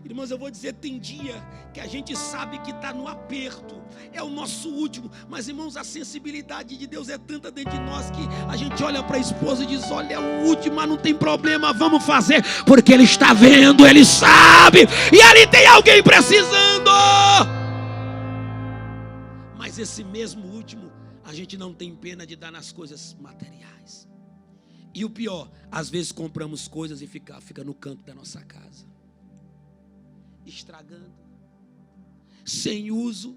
Irmãos, eu vou dizer, tem dia que a gente sabe que está no aperto, é o nosso último, mas irmãos, a sensibilidade de Deus é tanta dentro de nós que a gente olha para a esposa e diz, olha, é o último, mas não tem problema, vamos fazer, porque Ele está vendo, Ele sabe, e ali tem alguém precisando. Mas esse mesmo último, a gente não tem pena de dar nas coisas materiais. E o pior, às vezes compramos coisas e fica no canto da nossa casa, estragando, sem uso,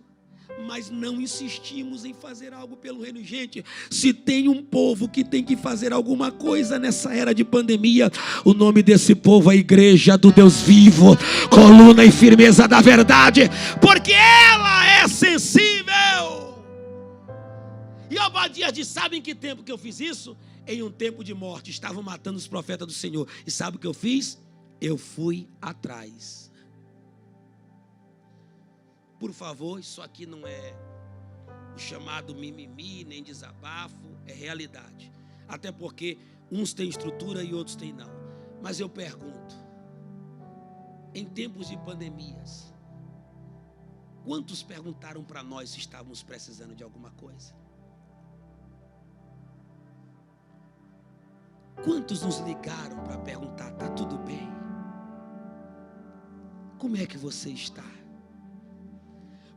mas não insistimos em fazer algo pelo reino. Gente, se tem um povo que tem que fazer alguma coisa nessa era de pandemia, o nome desse povo é a Igreja do Deus Vivo, coluna e firmeza da verdade, porque ela é sensível. E Obadias diz, sabe em que tempo que eu fiz isso? Em um tempo de morte, estavam matando os profetas do Senhor, e sabe o que eu fiz? Eu fui atrás. Por favor, isso aqui não é o chamado mimimi, nem desabafo, é realidade. Até porque uns têm estrutura e outros têm não. Mas eu pergunto, em tempos de pandemias, quantos perguntaram para nós se estávamos precisando de alguma coisa? Quantos nos ligaram para perguntar, está tudo bem? Como é que você está?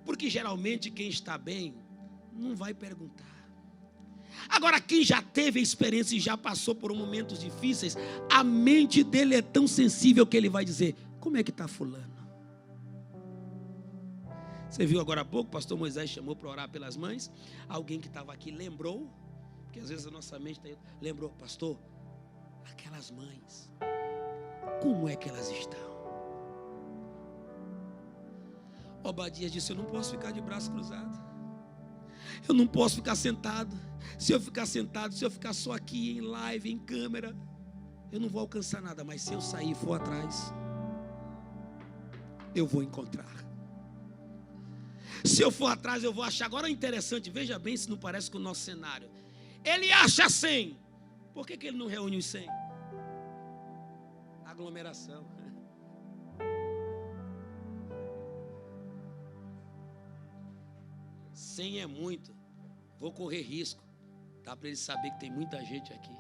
Porque geralmente quem está bem não vai perguntar. Agora, quem já teve a experiência e já passou por momentos difíceis, a mente dele é tão sensível que ele vai dizer, como é que está fulano? Você viu agora há pouco, o pastor Moisés chamou para orar pelas mães. Alguém que estava aqui lembrou, porque às vezes a nossa mente lembrou, pastor, aquelas mães, como é que elas estão? Obadias disse, eu não posso ficar de braço cruzado, eu não posso ficar sentado. Se eu ficar sentado, se eu ficar só aqui em live, em câmera, eu não vou alcançar nada. Mas se eu sair e for atrás, eu vou encontrar. Se eu for atrás, eu vou achar. Agora é interessante, veja bem se não parece com o nosso cenário. Ele acha 100, por que ele não reúne os 100? Aglomeração. 100 é muito, vou correr risco, dá para ele saber que tem muita gente aqui.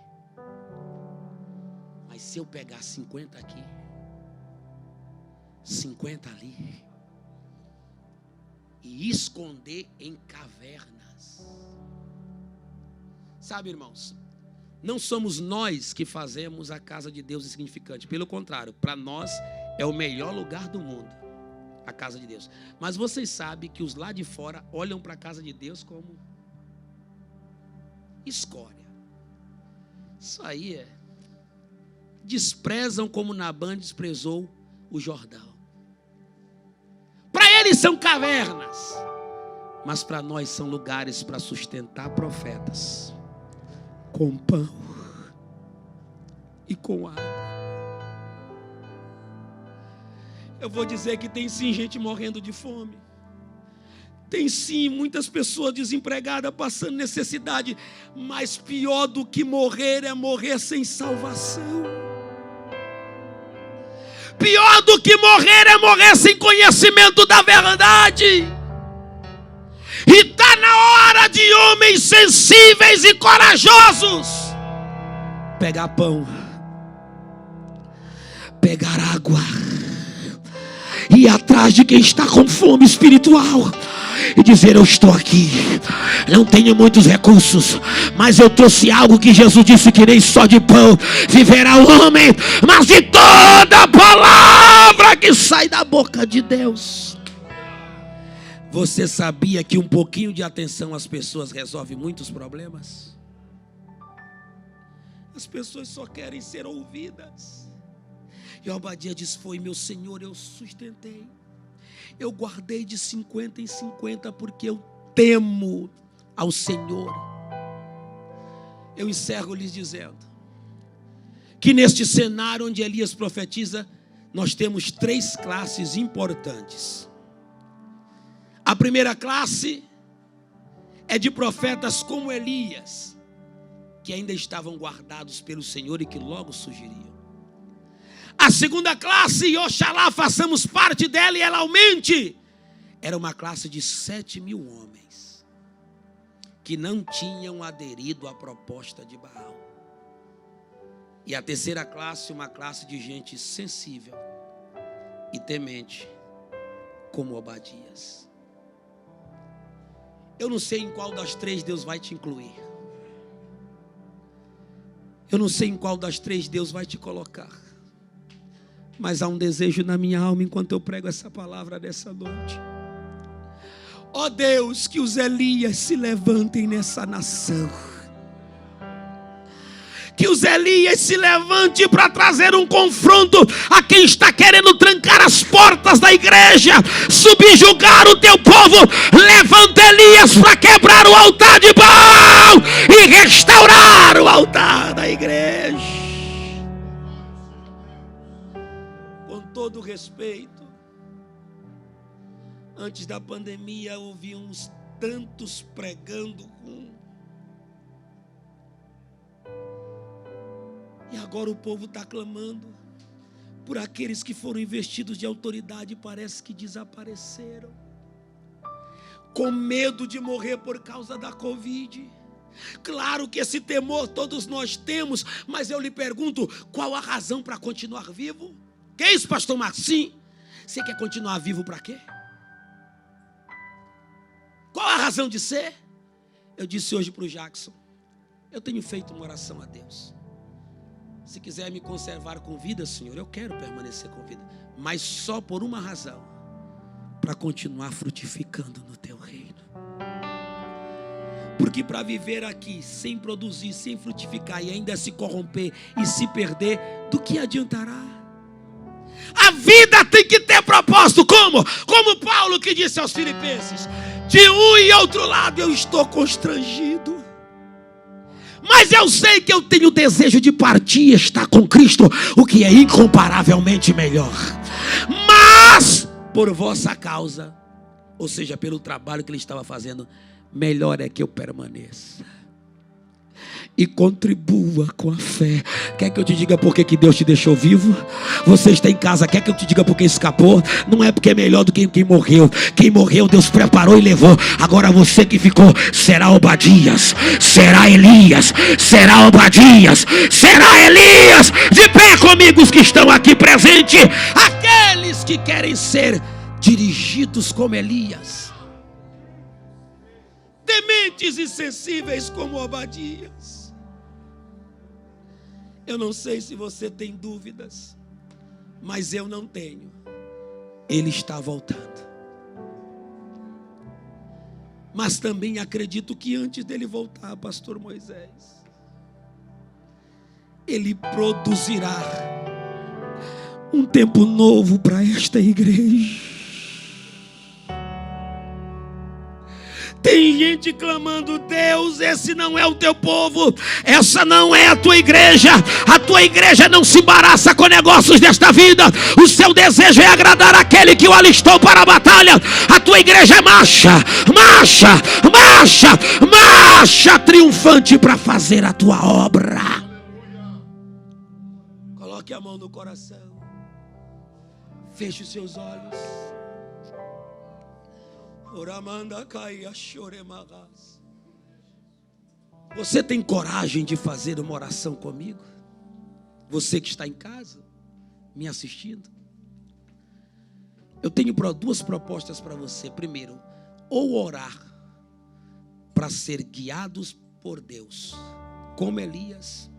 Mas se eu pegar 50 aqui, 50 ali, e esconder em cavernas, sabe, irmãos, não somos nós que fazemos a casa de Deus insignificante, pelo contrário, para nós é o melhor lugar do mundo, a casa de Deus. Mas vocês sabem que os lá de fora olham para a casa de Deus como escória. Isso aí é. Desprezam como Nabã desprezou o Jordão. Para eles são cavernas, mas para nós são lugares para sustentar profetas com pão e com água. Eu vou dizer que tem sim gente morrendo de fome. Tem sim muitas pessoas desempregadas passando necessidade. Mas pior do que morrer é morrer sem salvação. Pior do que morrer é morrer sem conhecimento da verdade. E está na hora de homens sensíveis e corajosos pegar pão, pegar água ir atrás de quem está com fome espiritual e dizer: eu estou aqui, não tenho muitos recursos, mas eu trouxe algo que Jesus disse que nem só de pão viverá o homem, mas de toda a palavra que sai da boca de Deus. Você sabia que um pouquinho de atenção às pessoas resolve muitos problemas? As pessoas só querem ser ouvidas. E Obadia diz: foi meu Senhor, eu sustentei, eu guardei de 50 em 50, porque eu temo ao Senhor. Eu encerro lhes dizendo que neste cenário onde Elias profetiza, nós temos 3 classes importantes. A primeira classe é de profetas como Elias, que ainda estavam guardados pelo Senhor e que logo surgiriam. A segunda classe, e oxalá façamos parte dela e ela aumente, era uma classe de 7.000 homens que não tinham aderido à proposta de Baal. E a terceira classe, uma classe de gente sensível e temente, como Obadias. Eu não sei em qual das 3 Deus vai te incluir. Eu não sei em qual das 3 Deus vai te colocar. Mas há um desejo na minha alma enquanto eu prego essa palavra dessa noite. Ó Deus, que os Elias se levantem nessa nação. Que os Elias se levantem para trazer um confronto a quem está querendo trancar as portas da igreja, subjugar o teu povo. Levanta Elias para quebrar o altar de Baal e restaurar o altar da igreja. Com todo respeito, antes da pandemia ouvíamos tantos pregando com... E agora o povo está clamando por aqueles que foram investidos de autoridade, parece que desapareceram, com medo de morrer por causa da Covid. Claro que esse temor todos nós temos, mas eu lhe pergunto, qual a razão para continuar vivo? Que é isso, pastor Marcinho? Você quer continuar vivo para quê? Qual a razão de ser? Eu disse hoje para o Jackson, eu tenho feito uma oração a Deus. Se quiser me conservar com vida, Senhor, eu quero permanecer com vida, mas só por uma razão: para continuar frutificando no teu reino. Porque para viver aqui sem produzir, sem frutificar e ainda se corromper e se perder, do que adiantará? A vida tem que ter propósito. Como? Como Paulo que disse aos Filipenses: de um e outro lado eu estou constrangido, mas eu sei que eu tenho desejo de partir e estar com Cristo, o que é incomparavelmente melhor. Mas por vossa causa, ou seja, pelo trabalho que ele estava fazendo, melhor é que eu permaneça e contribua com a fé. Quer que eu te diga por que Deus te deixou vivo? Você está em casa, quer que eu te diga por que escapou? Não é porque é melhor do que quem morreu. Quem morreu Deus preparou e levou. Agora você que ficou, será Obadias, será Elias, será Obadias, será Elias. De pé comigo os que estão aqui presentes, aqueles que querem ser dirigidos como Elias, tementes e sensíveis como Obadias. Eu não sei se você tem dúvidas, mas eu não tenho. Ele está voltando. Mas também acredito que antes dele voltar, pastor Moisés, ele produzirá um tempo novo para esta igreja. Tem gente clamando: Deus, esse não é o teu povo, essa não é a tua igreja. A tua igreja não se embaraça com negócios desta vida. O seu desejo é agradar aquele que o alistou para a batalha. A tua igreja é marcha, marcha, marcha, marcha triunfante para fazer a tua obra. Coloque a mão no coração, feche os seus olhos. Você tem coragem de fazer uma oração comigo? Você que está em casa me assistindo, Eu tenho duas propostas para você. Primeiro, ou orar para ser guiados por Deus, como Elias,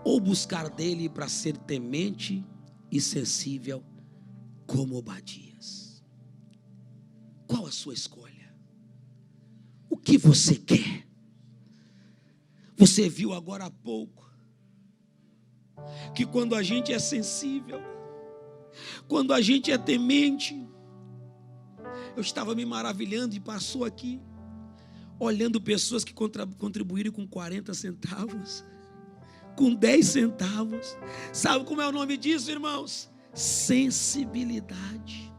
ou buscar dele para ser temente e sensível, como Obadias. Qual a sua escolha? O que você quer? Você viu agora há pouco que quando a gente é sensível, quando a gente é temente, eu estava me maravilhando e passou aqui, olhando pessoas que contribuíram com 40 centavos, com 10 centavos. Sabe como é o nome disso, irmãos? Sensibilidade.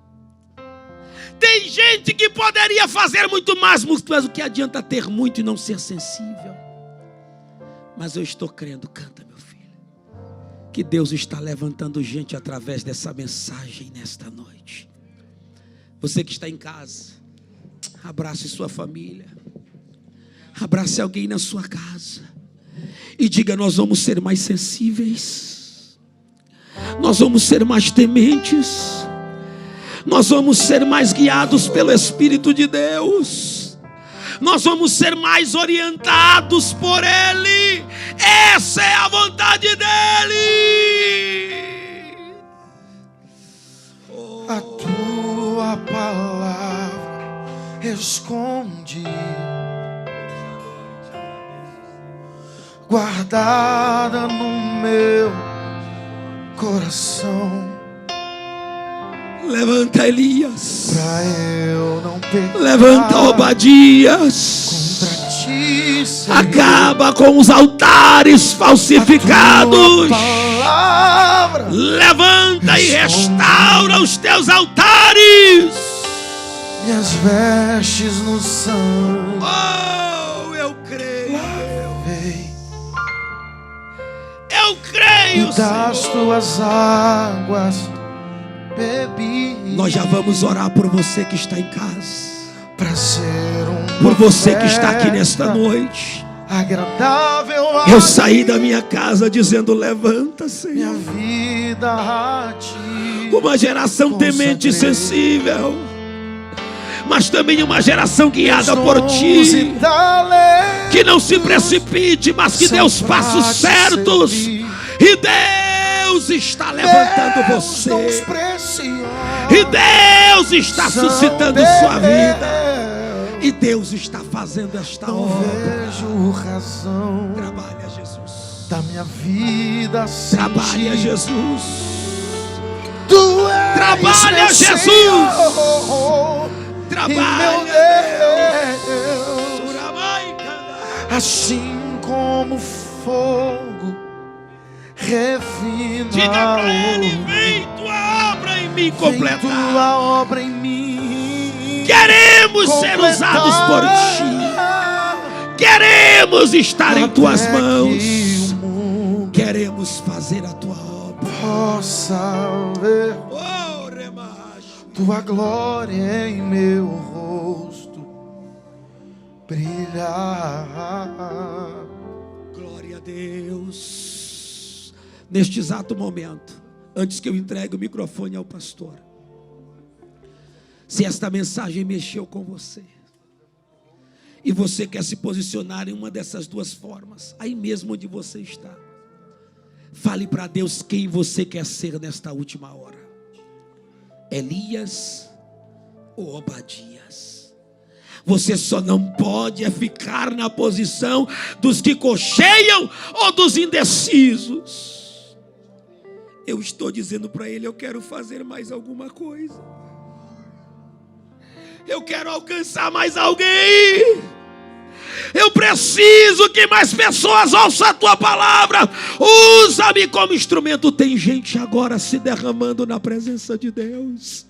Tem gente que poderia fazer muito mais, mas o que adianta ter muito e não ser sensível? Mas eu estou crendo, canta meu filho, que Deus está levantando gente através dessa mensagem nesta noite. Você que está em casa, abrace sua família, abrace alguém na sua casa e diga: nós vamos ser mais sensíveis, nós vamos ser mais tementes, nós vamos ser mais guiados pelo Espírito de Deus, nós vamos ser mais orientados por Ele. Essa é a vontade dEle. A tua palavra escondi, guardada no meu coração. Levanta Elias, Pra eu não pecar. levanta Obadias, Contra ti, Senhor. acaba com os altares falsificados. A tua palavra Levanta e restaura os teus altares. minhas vestes no sangue. Oh, eu creio. Lavei. Eu creio, E das Senhor. tuas águas bebi. Nós já vamos orar por você que está em casa, Pra ser por você que está aqui nesta noite. agradável a Eu saí da minha casa dizendo: levanta, minha Senhor, vida a ti. uma geração temente e sensível, mas também uma geração guiada por ti, que não se precipite, mas que dê os passos certos. E Deus está levantando você, e Deus está suscitando sua vida, e Deus está fazendo esta Não obra. vejo razão Trabalha, Jesus. da minha vida sem Trabalha, ti. Jesus. Tu és Trabalha, meu Jesus. Senhor e Trabalha, meu Deus. Assim como fogo refina. Diga para Ele: vem tua obra em mim Vem completar. tua obra em mim. Queremos ser usados por ti. Queremos estar em tuas Até mãos. que o mundo Queremos fazer a tua obra. possa ver Oh, remacho. tua glória em meu rosto brilhar. Glória a Deus. Neste exato momento, antes que eu entregue o microfone ao pastor, se esta mensagem mexeu com você, e você quer se posicionar em uma dessas duas formas, aí mesmo onde você está, fale para Deus quem você quer ser nesta última hora: Elias ou Obadias. Você só não pode ficar na posição dos que cocheiam ou dos indecisos. Eu estou dizendo para ele: eu quero fazer mais alguma coisa, eu quero alcançar mais alguém, eu preciso que mais pessoas ouçam a tua palavra. Usa-me como instrumento. Tem gente agora se derramando na presença de Deus,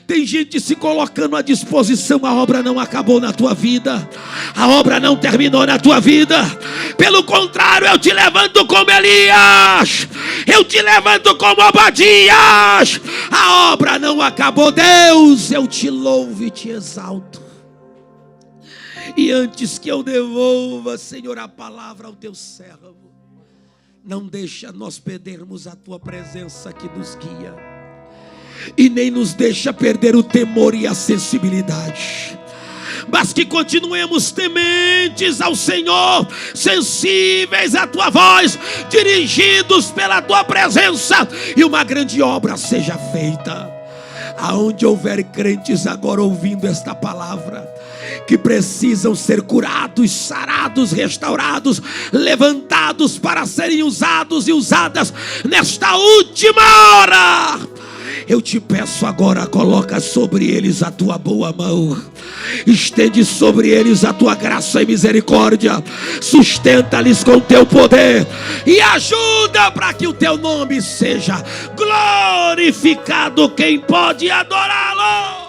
tem gente se colocando à disposição. A obra não acabou na tua vida, a obra não terminou na tua vida. Pelo contrário, eu te levanto como Elias, eu te levanto como Obadias. A obra não acabou. Deus, eu te louvo e te exalto. E antes que eu devolva, Senhor, a palavra ao teu servo, não deixa nós perdermos a tua presença que nos guia. e nem nos deixa perder o temor e a sensibilidade, mas que continuemos tementes ao Senhor, sensíveis à tua voz, dirigidos pela tua presença, e uma grande obra seja feita. Aonde houver crentes agora ouvindo esta palavra, que precisam ser curados, sarados, restaurados, levantados para serem usados e usadas nesta última hora, eu te peço agora, coloca sobre eles a tua boa mão, estende sobre eles a tua graça e misericórdia, sustenta-lhes com teu poder e ajuda para que o teu nome seja glorificado. Quem pode adorá-lo?